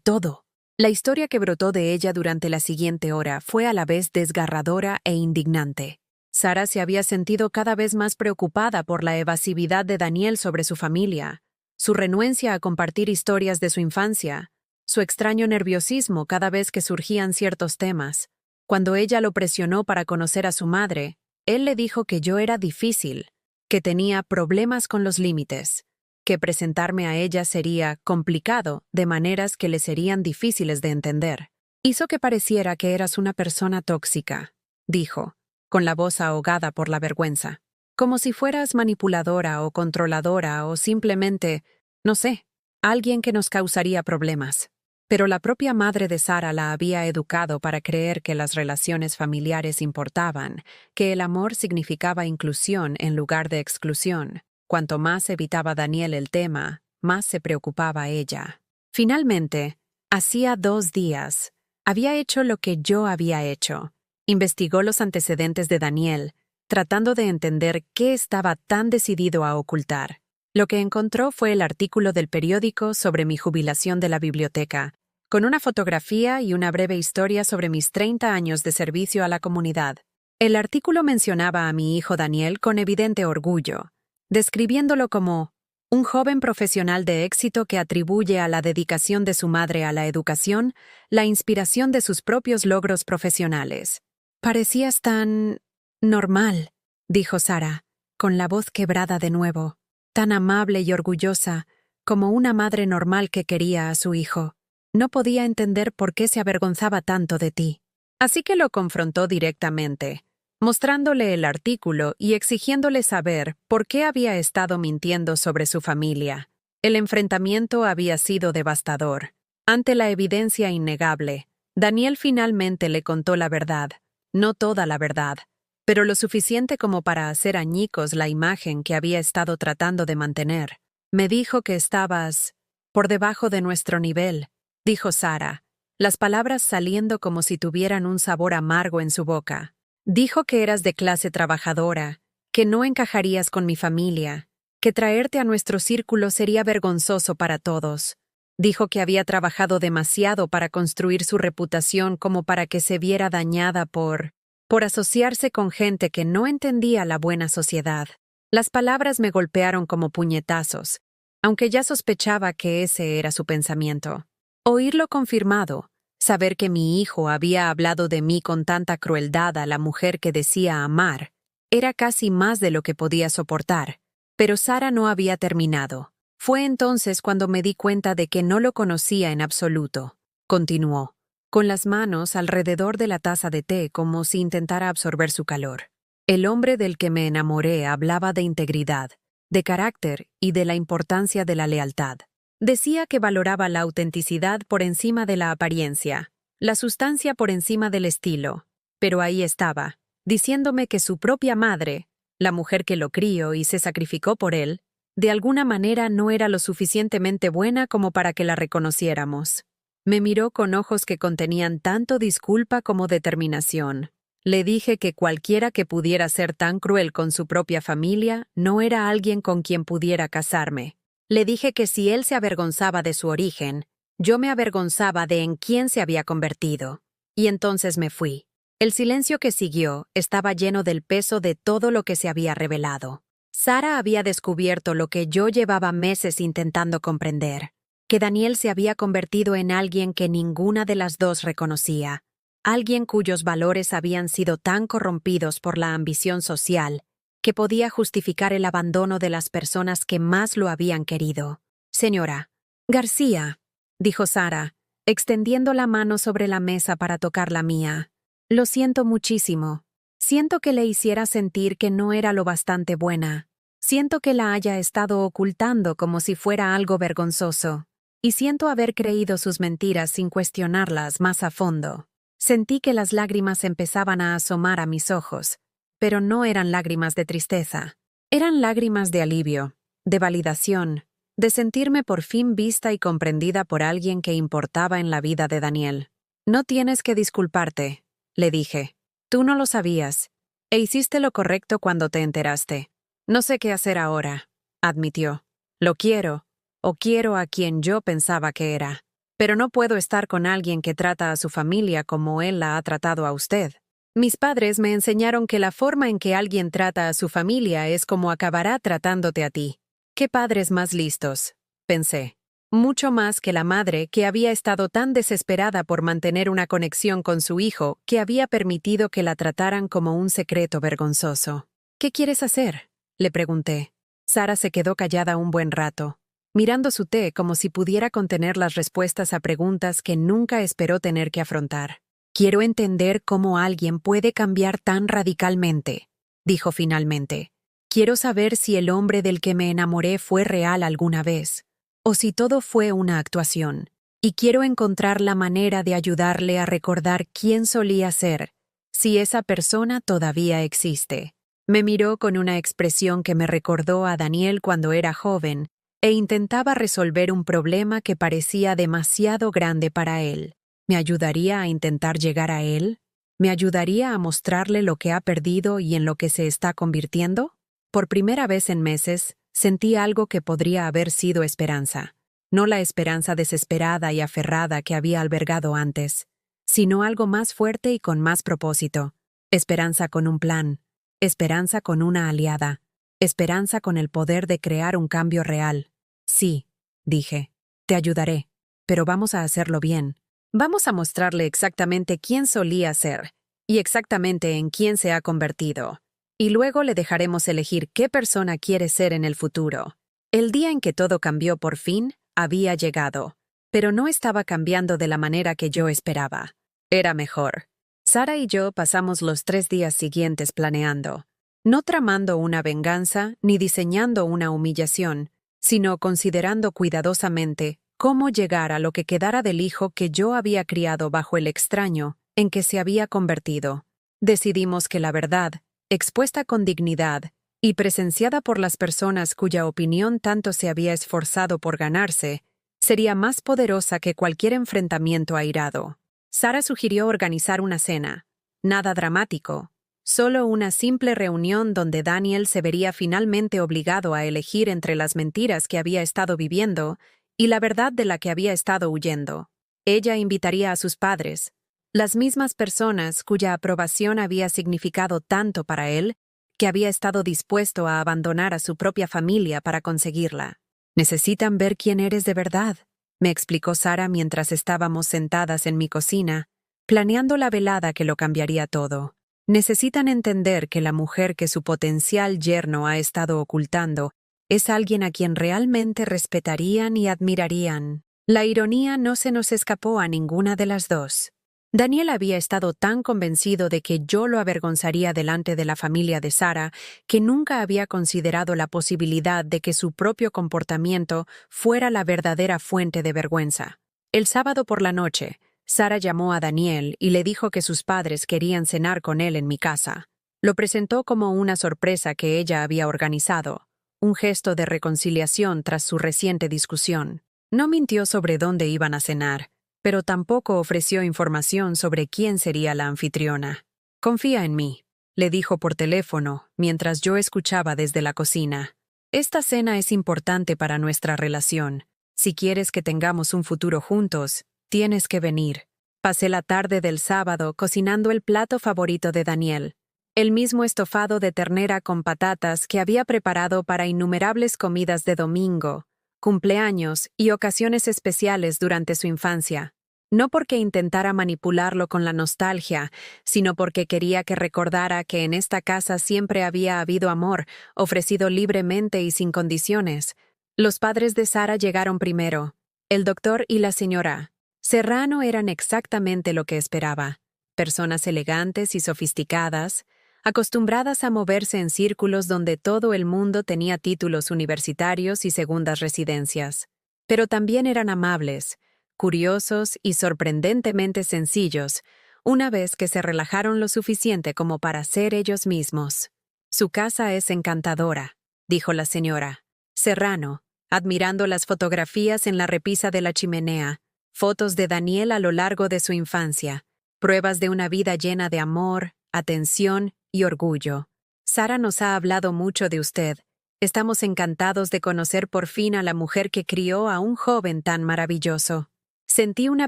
todo. La historia que brotó de ella durante la siguiente hora fue a la vez desgarradora e indignante. Sara se había sentido cada vez más preocupada por la evasividad de Daniel sobre su familia, su renuencia a compartir historias de su infancia, su extraño nerviosismo cada vez que surgían ciertos temas. Cuando ella lo presionó para conocer a su madre, él le dijo que yo era difícil, que tenía problemas con los límites, que presentarme a ella sería complicado de maneras que le serían difíciles de entender. Hizo que pareciera que eras una persona tóxica, dijo, con la voz ahogada por la vergüenza, como si fueras manipuladora o controladora o simplemente, no sé, alguien que nos causaría problemas. Pero la propia madre de Sara la había educado para creer que las relaciones familiares importaban, que el amor significaba inclusión en lugar de exclusión. Cuanto más evitaba Daniel el tema, más se preocupaba ella. Finalmente, hacía 2 días, había hecho lo que yo había hecho. Investigó los antecedentes de Daniel, tratando de entender qué estaba tan decidido a ocultar. Lo que encontró fue el artículo del periódico sobre mi jubilación de la biblioteca, con una fotografía y una breve historia sobre mis 30 años de servicio a la comunidad. El artículo mencionaba a mi hijo Daniel con evidente orgullo, describiéndolo como un joven profesional de éxito que atribuye a la dedicación de su madre a la educación la inspiración de sus propios logros profesionales. «Parecías tan normal», dijo Sara, con la voz quebrada de nuevo, tan amable y orgullosa, como una madre normal que quería a su hijo. No podía entender por qué se avergonzaba tanto de ti. Así que lo confrontó directamente, mostrándole el artículo y exigiéndole saber por qué había estado mintiendo sobre su familia. El enfrentamiento había sido devastador. Ante la evidencia innegable, Daniel finalmente le contó la verdad, no toda la verdad, pero lo suficiente como para hacer añicos la imagen que había estado tratando de mantener. Me dijo que estabas por debajo de nuestro nivel, dijo Sara, las palabras saliendo como si tuvieran un sabor amargo en su boca. Dijo que eras de clase trabajadora, que no encajarías con mi familia, que traerte a nuestro círculo sería vergonzoso para todos. Dijo que había trabajado demasiado para construir su reputación como para que se viera dañada por asociarse con gente que no entendía la buena sociedad. Las palabras me golpearon como puñetazos, aunque ya sospechaba que ese era su pensamiento. Oírlo confirmado, saber que mi hijo había hablado de mí con tanta crueldad a la mujer que decía amar, era casi más de lo que podía soportar. Pero Sara no había terminado. Fue entonces cuando me di cuenta de que no lo conocía en absoluto. Continuó, con las manos alrededor de la taza de té como si intentara absorber su calor. El hombre del que me enamoré hablaba de integridad, de carácter y de la importancia de la lealtad. Decía que valoraba la autenticidad por encima de la apariencia, la sustancia por encima del estilo. Pero ahí estaba, diciéndome que su propia madre, la mujer que lo crió y se sacrificó por él, de alguna manera no era lo suficientemente buena como para que la reconociéramos. Me miró con ojos que contenían tanto disculpa como determinación. Le dije que cualquiera que pudiera ser tan cruel con su propia familia no era alguien con quien pudiera casarme. Le dije que si él se avergonzaba de su origen, yo me avergonzaba de en quién se había convertido. Y entonces me fui. El silencio que siguió estaba lleno del peso de todo lo que se había revelado. Sara había descubierto lo que yo llevaba meses intentando comprender, que Daniel se había convertido en alguien que ninguna de las dos reconocía, alguien cuyos valores habían sido tan corrompidos por la ambición social que podía justificar el abandono de las personas que más lo habían querido. «Señora García», dijo Sara, extendiendo la mano sobre la mesa para tocar la mía. «Lo siento muchísimo. Siento que le hiciera sentir que no era lo bastante buena. Siento que la haya estado ocultando como si fuera algo vergonzoso. Y siento haber creído sus mentiras sin cuestionarlas más a fondo». Sentí que las lágrimas empezaban a asomar a mis ojos, pero no eran lágrimas de tristeza. Eran lágrimas de alivio, de validación, de sentirme por fin vista y comprendida por alguien que importaba en la vida de Daniel. «No tienes que disculparte», le dije. «Tú no lo sabías, e hiciste lo correcto cuando te enteraste. No sé qué hacer ahora», admitió. «Lo quiero, o quiero a quien yo pensaba que era. pero no puedo estar con alguien que trata a su familia como él la ha tratado a usted. Mis padres me enseñaron que la forma en que alguien trata a su familia es como acabará tratándote a ti. ¡Qué padres más listos!, pensé. Mucho más que la madre que había estado tan desesperada por mantener una conexión con su hijo que había permitido que la trataran como un secreto vergonzoso. ¿Qué quieres hacer?, le pregunté. Sara se quedó callada un buen rato, mirando su té como si pudiera contener las respuestas a preguntas que nunca esperó tener que afrontar. Quiero entender cómo alguien puede cambiar tan radicalmente, dijo finalmente. Quiero saber si el hombre del que me enamoré fue real alguna vez, o si todo fue una actuación, y quiero encontrar la manera de ayudarle a recordar quién solía ser, si esa persona todavía existe. Me miró con una expresión que me recordó a Daniel cuando era joven, e intentaba resolver un problema que parecía demasiado grande para él. ¿Me ayudaría a intentar llegar a él? ¿Me ayudaría a mostrarle lo que ha perdido y en lo que se está convirtiendo? Por primera vez en meses, sentí algo que podría haber sido esperanza. No la esperanza desesperada y aferrada que había albergado antes, sino algo más fuerte y con más propósito. Esperanza con un plan. Esperanza con una aliada. Esperanza con el poder de crear un cambio real. Sí, dije. Te ayudaré. Pero vamos a hacerlo bien. Vamos a mostrarle exactamente quién solía ser y exactamente en quién se ha convertido. Y luego le dejaremos elegir qué persona quiere ser en el futuro. El día en que todo cambió por fin había llegado, pero no estaba cambiando de la manera que yo esperaba. Era mejor. Sara y yo pasamos los 3 días siguientes planeando, no tramando una venganza ni diseñando una humillación, sino considerando cuidadosamente cómo llegar a lo que quedara del hijo que yo había criado bajo el extraño en que se había convertido. Decidimos que la verdad, expuesta con dignidad y presenciada por las personas cuya opinión tanto se había esforzado por ganarse, sería más poderosa que cualquier enfrentamiento airado. Sara sugirió organizar una cena. Nada dramático, solo una simple reunión donde Daniel se vería finalmente obligado a elegir entre las mentiras que había estado viviendo y la verdad de la que había estado huyendo. Ella invitaría a sus padres, las mismas personas cuya aprobación había significado tanto para él, que había estado dispuesto a abandonar a su propia familia para conseguirla. «Necesitan ver quién eres de verdad», me explicó Sara mientras estábamos sentadas en mi cocina, planeando la velada que lo cambiaría todo. Necesitan entender que la mujer que su potencial yerno ha estado ocultando es alguien a quien realmente respetarían y admirarían. La ironía no se nos escapó a ninguna de las dos. Daniel había estado tan convencido de que yo lo avergonzaría delante de la familia de Sara que nunca había considerado la posibilidad de que su propio comportamiento fuera la verdadera fuente de vergüenza. El sábado por la noche, Sara llamó a Daniel y le dijo que sus padres querían cenar con él en mi casa. Lo presentó como una sorpresa que ella había organizado, un gesto de reconciliación tras su reciente discusión. No mintió sobre dónde iban a cenar, pero tampoco ofreció información sobre quién sería la anfitriona. «Confía en mí», le dijo por teléfono mientras yo escuchaba desde la cocina. «Esta cena es importante para nuestra relación. Si quieres que tengamos un futuro juntos, tienes que venir». Pasé la tarde del sábado cocinando el plato favorito de Daniel, el mismo estofado de ternera con patatas que había preparado para innumerables comidas de domingo, cumpleaños y ocasiones especiales durante su infancia. No porque intentara manipularlo con la nostalgia, sino porque quería que recordara que en esta casa siempre había habido amor, ofrecido libremente y sin condiciones. Los padres de Sara llegaron primero. El doctor y la señora Serrano eran exactamente lo que esperaba. Personas elegantes y sofisticadas, acostumbradas a moverse en círculos donde todo el mundo tenía títulos universitarios y segundas residencias. Pero también eran amables, curiosos y sorprendentemente sencillos, una vez que se relajaron lo suficiente como para ser ellos mismos. «Su casa es encantadora», dijo la señora Serrano, admirando las fotografías en la repisa de la chimenea, fotos de Daniel a lo largo de su infancia, pruebas de una vida llena de amor, atención y orgullo. «Sara nos ha hablado mucho de usted. Estamos encantados de conocer por fin a la mujer que crió a un joven tan maravilloso». Sentí una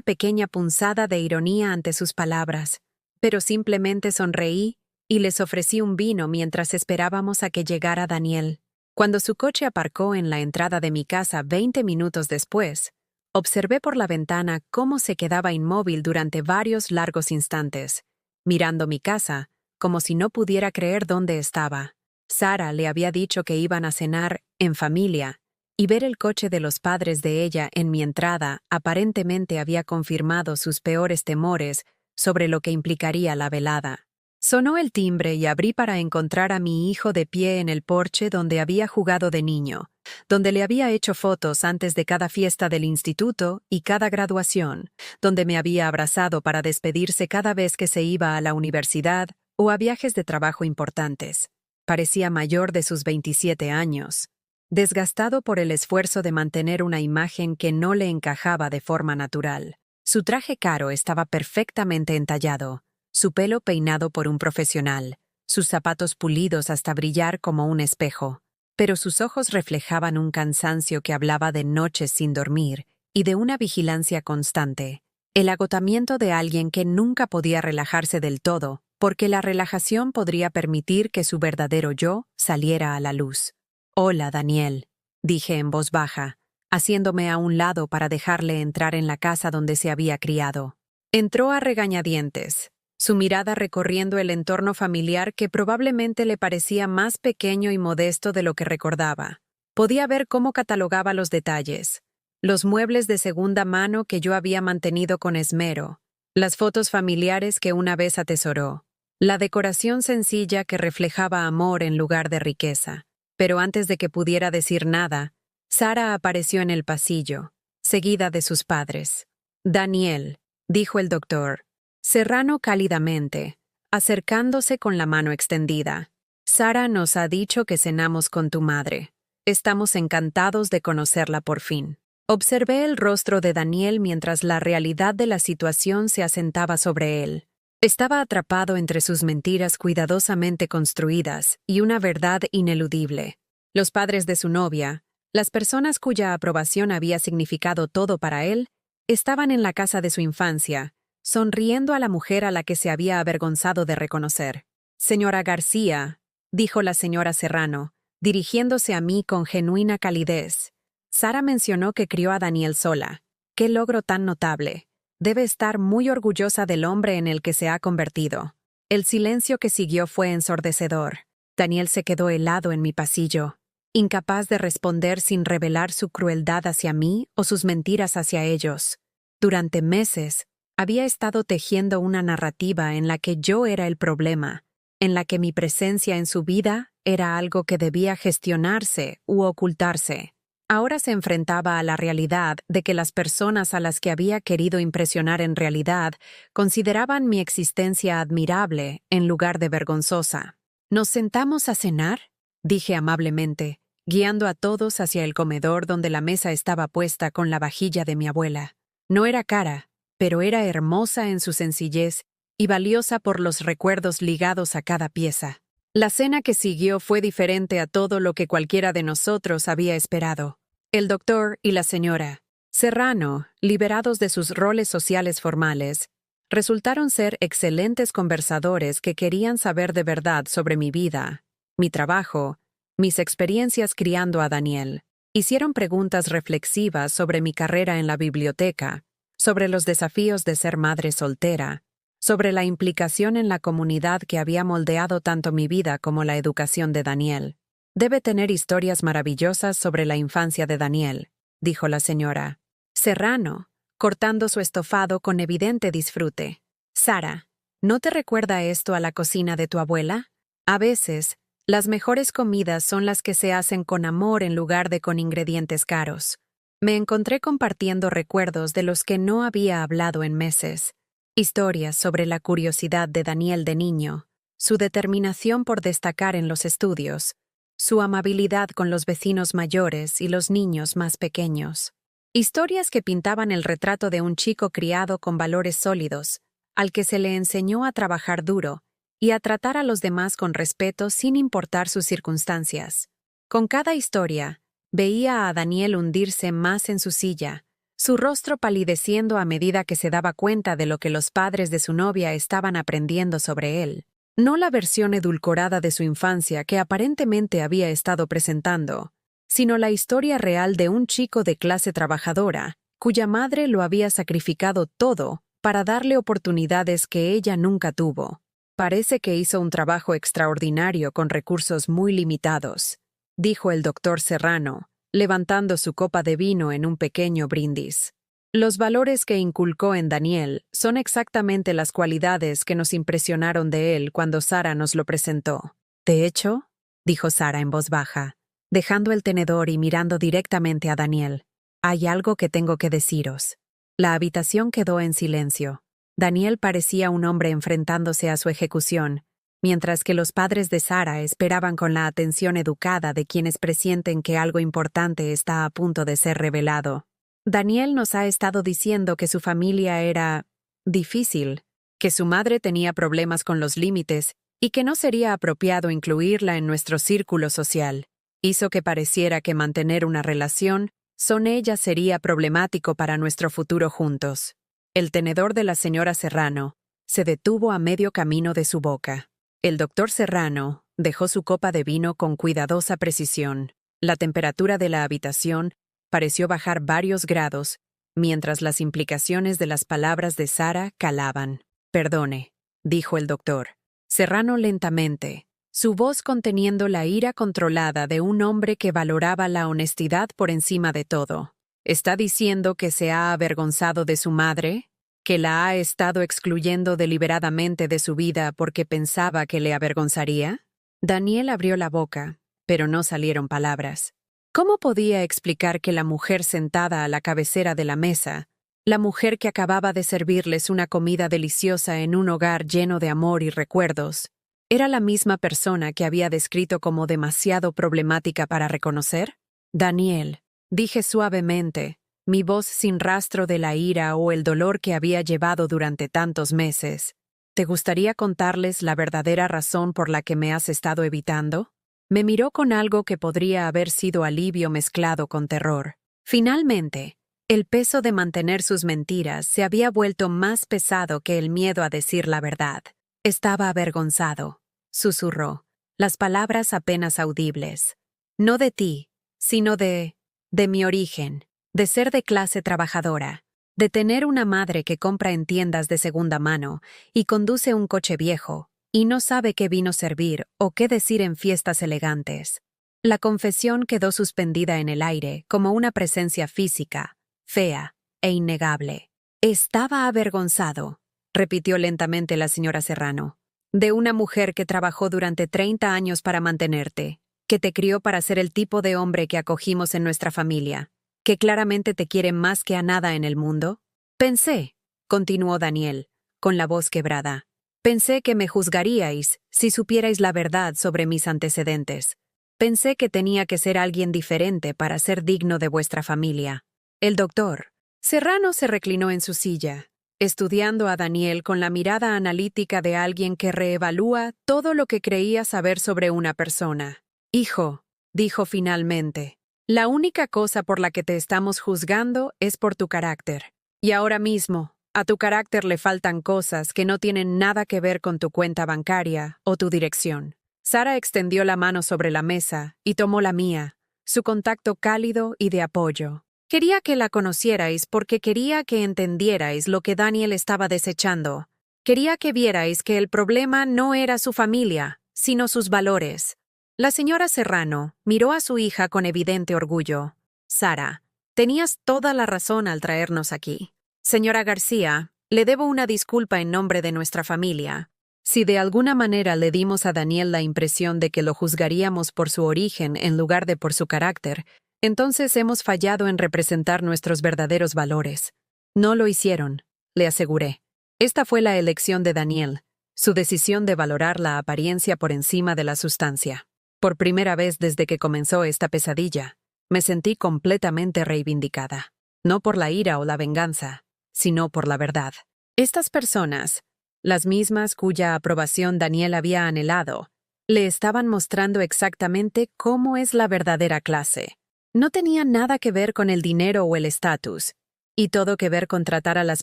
pequeña punzada de ironía ante sus palabras, pero simplemente sonreí y les ofrecí un vino mientras esperábamos a que llegara Daniel. Cuando su coche aparcó en la entrada de mi casa 20 minutos después, observé por la ventana cómo se quedaba inmóvil durante varios largos instantes, mirando mi casa, como si no pudiera creer dónde estaba. Sara le había dicho que iban a cenar en familia, y ver el coche de los padres de ella en mi entrada aparentemente había confirmado sus peores temores sobre lo que implicaría la velada. Sonó el timbre y abrí para encontrar a mi hijo de pie en el porche donde había jugado de niño, donde le había hecho fotos antes de cada fiesta del instituto y cada graduación, donde me había abrazado para despedirse cada vez que se iba a la universidad o a viajes de trabajo importantes. Parecía mayor de sus 27 años, desgastado por el esfuerzo de mantener una imagen que no le encajaba de forma natural. Su traje caro estaba perfectamente entallado, su pelo peinado por un profesional, sus zapatos pulidos hasta brillar como un espejo, pero sus ojos reflejaban un cansancio que hablaba de noches sin dormir y de una vigilancia constante, el agotamiento de alguien que nunca podía relajarse del todo, porque la relajación podría permitir que su verdadero yo saliera a la luz. «Hola, Daniel», dije en voz baja, haciéndome a un lado para dejarle entrar en la casa donde se había criado. Entró a regañadientes, su mirada recorriendo el entorno familiar que probablemente le parecía más pequeño y modesto de lo que recordaba. Podía ver cómo catalogaba los detalles, los muebles de segunda mano que yo había mantenido con esmero, las fotos familiares que una vez atesoró, la decoración sencilla que reflejaba amor en lugar de riqueza. Pero antes de que pudiera decir nada, Sara apareció en el pasillo, seguida de sus padres. «Daniel», dijo el doctor, Serrano cálidamente, acercándose con la mano extendida. «Sara nos ha dicho que cenamos con tu madre. Estamos encantados de conocerla por fin». Observé el rostro de Daniel mientras la realidad de la situación se asentaba sobre él. Estaba atrapado entre sus mentiras cuidadosamente construidas y una verdad ineludible. Los padres de su novia, las personas cuya aprobación había significado todo para él, estaban en la casa de su infancia, sonriendo a la mujer a la que se había avergonzado de reconocer. «Señora García», dijo la señora Serrano, dirigiéndose a mí con genuina calidez. «Sara mencionó que crió a Daniel sola. ¡Qué logro tan notable! Debe estar muy orgullosa del hombre en el que se ha convertido». El silencio que siguió fue ensordecedor. Daniel se quedó helado en mi pasillo, incapaz de responder sin revelar su crueldad hacia mí o sus mentiras hacia ellos. Durante meses, había estado tejiendo una narrativa en la que yo era el problema, en la que mi presencia en su vida era algo que debía gestionarse u ocultarse. Ahora se enfrentaba a la realidad de que las personas a las que había querido impresionar en realidad consideraban mi existencia admirable en lugar de vergonzosa. «¿Nos sentamos a cenar?», dije amablemente, guiando a todos hacia el comedor donde la mesa estaba puesta con la vajilla de mi abuela. No era cara, pero era hermosa en su sencillez y valiosa por los recuerdos ligados a cada pieza. La cena que siguió fue diferente a todo lo que cualquiera de nosotros había esperado. El doctor y la señora Serrano, liberados de sus roles sociales formales, resultaron ser excelentes conversadores que querían saber de verdad sobre mi vida, mi trabajo, mis experiencias criando a Daniel. Hicieron preguntas reflexivas sobre mi carrera en la biblioteca, sobre los desafíos de ser madre soltera, sobre la implicación en la comunidad que había moldeado tanto mi vida como la educación de Daniel. «Debe tener historias maravillosas sobre la infancia de Daniel», dijo la señora Serrano, cortando su estofado con evidente disfrute. «Sara, ¿no te recuerda esto a la cocina de tu abuela? A veces, las mejores comidas son las que se hacen con amor en lugar de con ingredientes caros». Me encontré compartiendo recuerdos de los que no había hablado en meses. Historias sobre la curiosidad de Daniel de niño, su determinación por destacar en los estudios, su amabilidad con los vecinos mayores y los niños más pequeños. Historias que pintaban el retrato de un chico criado con valores sólidos, al que se le enseñó a trabajar duro y a tratar a los demás con respeto sin importar sus circunstancias. Con cada historia, veía a Daniel hundirse más en su silla, su rostro palideciendo a medida que se daba cuenta de lo que los padres de su novia estaban aprendiendo sobre él. No la versión edulcorada de su infancia que aparentemente había estado presentando, sino la historia real de un chico de clase trabajadora, cuya madre lo había sacrificado todo para darle oportunidades que ella nunca tuvo. Parece que hizo un trabajo extraordinario con recursos muy limitados, dijo el doctor Serrano, levantando su copa de vino en un pequeño brindis. Los valores que inculcó en Daniel son exactamente las cualidades que nos impresionaron de él cuando Sara nos lo presentó. De hecho, dijo Sara en voz baja, dejando el tenedor y mirando directamente a Daniel, hay algo que tengo que deciros. La habitación quedó en silencio. Daniel parecía un hombre enfrentándose a su ejecución, mientras que los padres de Sara esperaban con la atención educada de quienes presienten que algo importante está a punto de ser revelado. Daniel nos ha estado diciendo que su familia era difícil, que su madre tenía problemas con los límites y que no sería apropiado incluirla en nuestro círculo social. Hizo que pareciera que mantener una relación con ella sería problemático para nuestro futuro juntos. El tenedor de la señora Serrano se detuvo a medio camino de su boca. El doctor Serrano dejó su copa de vino con cuidadosa precisión. La temperatura de la habitación pareció bajar varios grados, mientras las implicaciones de las palabras de Sara calaban. «Perdone», dijo el doctor. Serrano lentamente, su voz conteniendo la ira controlada de un hombre que valoraba la honestidad por encima de todo. ¿Está diciendo que se ha avergonzado de su madre? ¿Que la ha estado excluyendo deliberadamente de su vida porque pensaba que le avergonzaría? Daniel abrió la boca, pero no salieron palabras. ¿Cómo podía explicar que la mujer sentada a la cabecera de la mesa, la mujer que acababa de servirles una comida deliciosa en un hogar lleno de amor y recuerdos, era la misma persona que había descrito como demasiado problemática para reconocer? Daniel, dije suavemente, mi voz sin rastro de la ira o el dolor que había llevado durante tantos meses. ¿Te gustaría contarles la verdadera razón por la que me has estado evitando? Me miró con algo que podría haber sido alivio mezclado con terror. Finalmente, el peso de mantener sus mentiras se había vuelto más pesado que el miedo a decir la verdad. Estaba avergonzado, susurró, las palabras apenas audibles. No de ti, sino de mi origen, de ser de clase trabajadora, de tener una madre que compra en tiendas de segunda mano y conduce un coche viejo, y no sabe qué vino servir o qué decir en fiestas elegantes. La confesión quedó suspendida en el aire como una presencia física, fea e innegable. Estaba avergonzado, repitió lentamente la señora Serrano, de una mujer que trabajó durante 30 años para mantenerte, que te crió para ser el tipo de hombre que acogimos en nuestra familia, que claramente te quiere más que a nada en el mundo. Pensé, continuó Daniel, con la voz quebrada, pensé que me juzgaríais si supierais la verdad sobre mis antecedentes. Pensé que tenía que ser alguien diferente para ser digno de vuestra familia. El doctor Serrano se reclinó en su silla, estudiando a Daniel con la mirada analítica de alguien que reevalúa todo lo que creía saber sobre una persona. Hijo, dijo finalmente, la única cosa por la que te estamos juzgando es por tu carácter. Y ahora mismo, a tu carácter le faltan cosas que no tienen nada que ver con tu cuenta bancaria o tu dirección. Sara extendió la mano sobre la mesa y tomó la mía, su contacto cálido y de apoyo. Quería que la conocierais porque quería que entendierais lo que Daniel estaba desechando. Quería que vierais que el problema no era su familia, sino sus valores. La señora Serrano miró a su hija con evidente orgullo. Sara, tenías toda la razón al traernos aquí. Señora García, le debo una disculpa en nombre de nuestra familia. Si de alguna manera le dimos a Daniel la impresión de que lo juzgaríamos por su origen en lugar de por su carácter, entonces hemos fallado en representar nuestros verdaderos valores. No lo hicieron, le aseguré. Esta fue la elección de Daniel, su decisión de valorar la apariencia por encima de la sustancia. Por primera vez desde que comenzó esta pesadilla, me sentí completamente reivindicada. No por la ira o la venganza, sino por la verdad. Estas personas, las mismas cuya aprobación Daniel había anhelado, le estaban mostrando exactamente cómo es la verdadera clase. No tenía nada que ver con el dinero o el estatus, Y todo que ver con tratar a las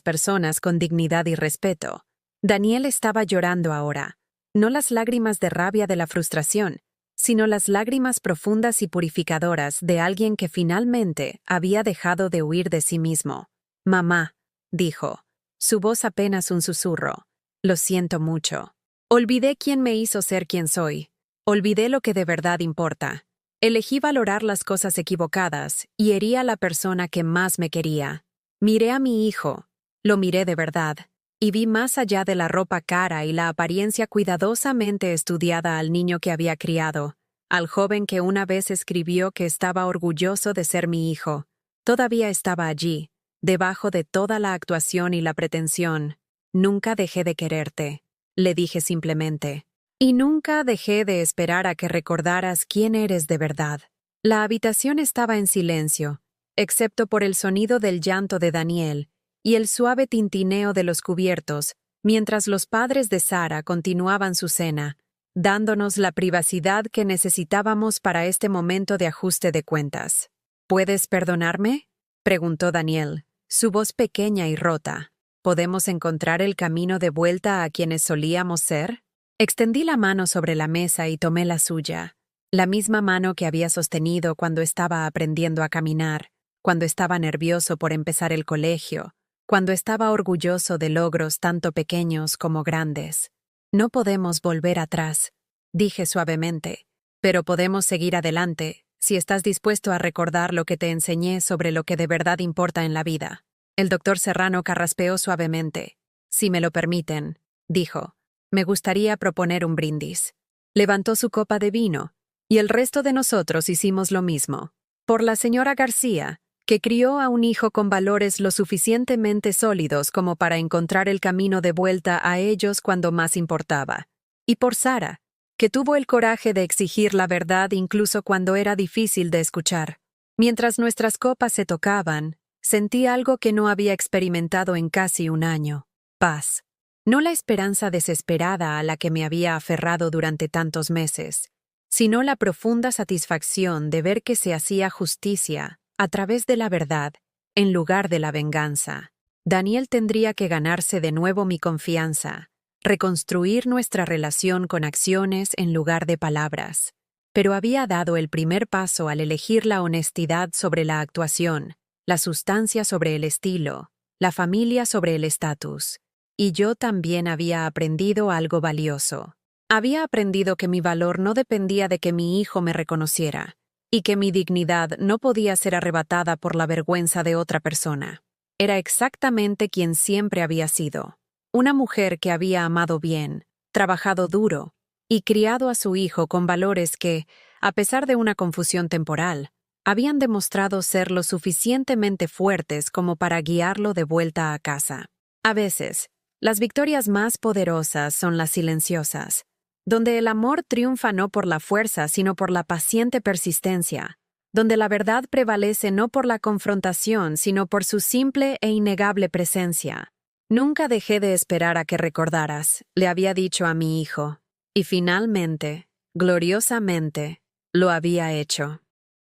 personas con dignidad y respeto. Daniel estaba llorando ahora. No las lágrimas de rabia de la frustración, sino las lágrimas profundas y purificadoras de alguien que finalmente había dejado de huir de sí mismo. «Mamá», dijo, su voz apenas un susurro. «Lo siento mucho. Olvidé quién me hizo ser quien soy. Olvidé lo que de verdad importa. Elegí valorar las cosas equivocadas y herí a la persona que más me quería. Miré a mi hijo, lo miré de verdad, y vi más allá de la ropa cara y la apariencia cuidadosamente estudiada al niño que había criado, al joven que una vez escribió que estaba orgulloso de ser mi hijo. Todavía estaba allí, debajo de toda la actuación y la pretensión. Nunca dejé de quererte», le dije simplemente. «Y nunca dejé de esperar a que recordaras quién eres de verdad». La habitación estaba en silencio, excepto por el sonido del llanto de Daniel y el suave tintineo de los cubiertos, mientras los padres de Sara continuaban su cena, dándonos la privacidad que necesitábamos para este momento de ajuste de cuentas. «¿Puedes perdonarme?», preguntó Daniel, su voz pequeña y rota. «¿Podemos encontrar el camino de vuelta a quienes solíamos ser?» Extendí la mano sobre la mesa y tomé la suya, la misma mano que había sostenido cuando estaba aprendiendo a caminar, cuando estaba nervioso por empezar el colegio, cuando estaba orgulloso de logros tanto pequeños como grandes. «No podemos volver atrás», dije suavemente, «pero podemos seguir adelante si estás dispuesto a recordar lo que te enseñé sobre lo que de verdad importa en la vida». El doctor Serrano carraspeó suavemente. «Si me lo permiten», dijo, «me gustaría proponer un brindis». Levantó su copa de vino, y el resto de nosotros hicimos lo mismo. Por la señora García, que crió a un hijo con valores lo suficientemente sólidos como para encontrar el camino de vuelta a ellos cuando más importaba. Y por Sara, que tuvo el coraje de exigir la verdad incluso cuando era difícil de escuchar. Mientras nuestras copas se tocaban, sentí algo que no había experimentado en casi un año: paz. No la esperanza desesperada a la que me había aferrado durante tantos meses, sino la profunda satisfacción de ver que se hacía justicia a través de la verdad, en lugar de la venganza. Daniel tendría que ganarse de nuevo mi confianza, reconstruir nuestra relación con acciones en lugar de palabras. Pero había dado el primer paso al elegir la honestidad sobre la actuación, la sustancia sobre el estilo, la familia sobre el estatus. Y yo también había aprendido algo valioso. Había aprendido que mi valor no dependía de que mi hijo me reconociera, y que mi dignidad no podía ser arrebatada por la vergüenza de otra persona. Era exactamente quien siempre había sido, una mujer que había amado bien, trabajado duro y criado a su hijo con valores que, a pesar de una confusión temporal, habían demostrado ser lo suficientemente fuertes como para guiarlo de vuelta a casa. A veces, las victorias más poderosas son las silenciosas, donde el amor triunfa no por la fuerza, sino por la paciente persistencia, donde la verdad prevalece no por la confrontación, sino por su simple e innegable presencia. «Nunca dejé de esperar a que recordaras», le había dicho a mi hijo, y finalmente, gloriosamente, lo había hecho.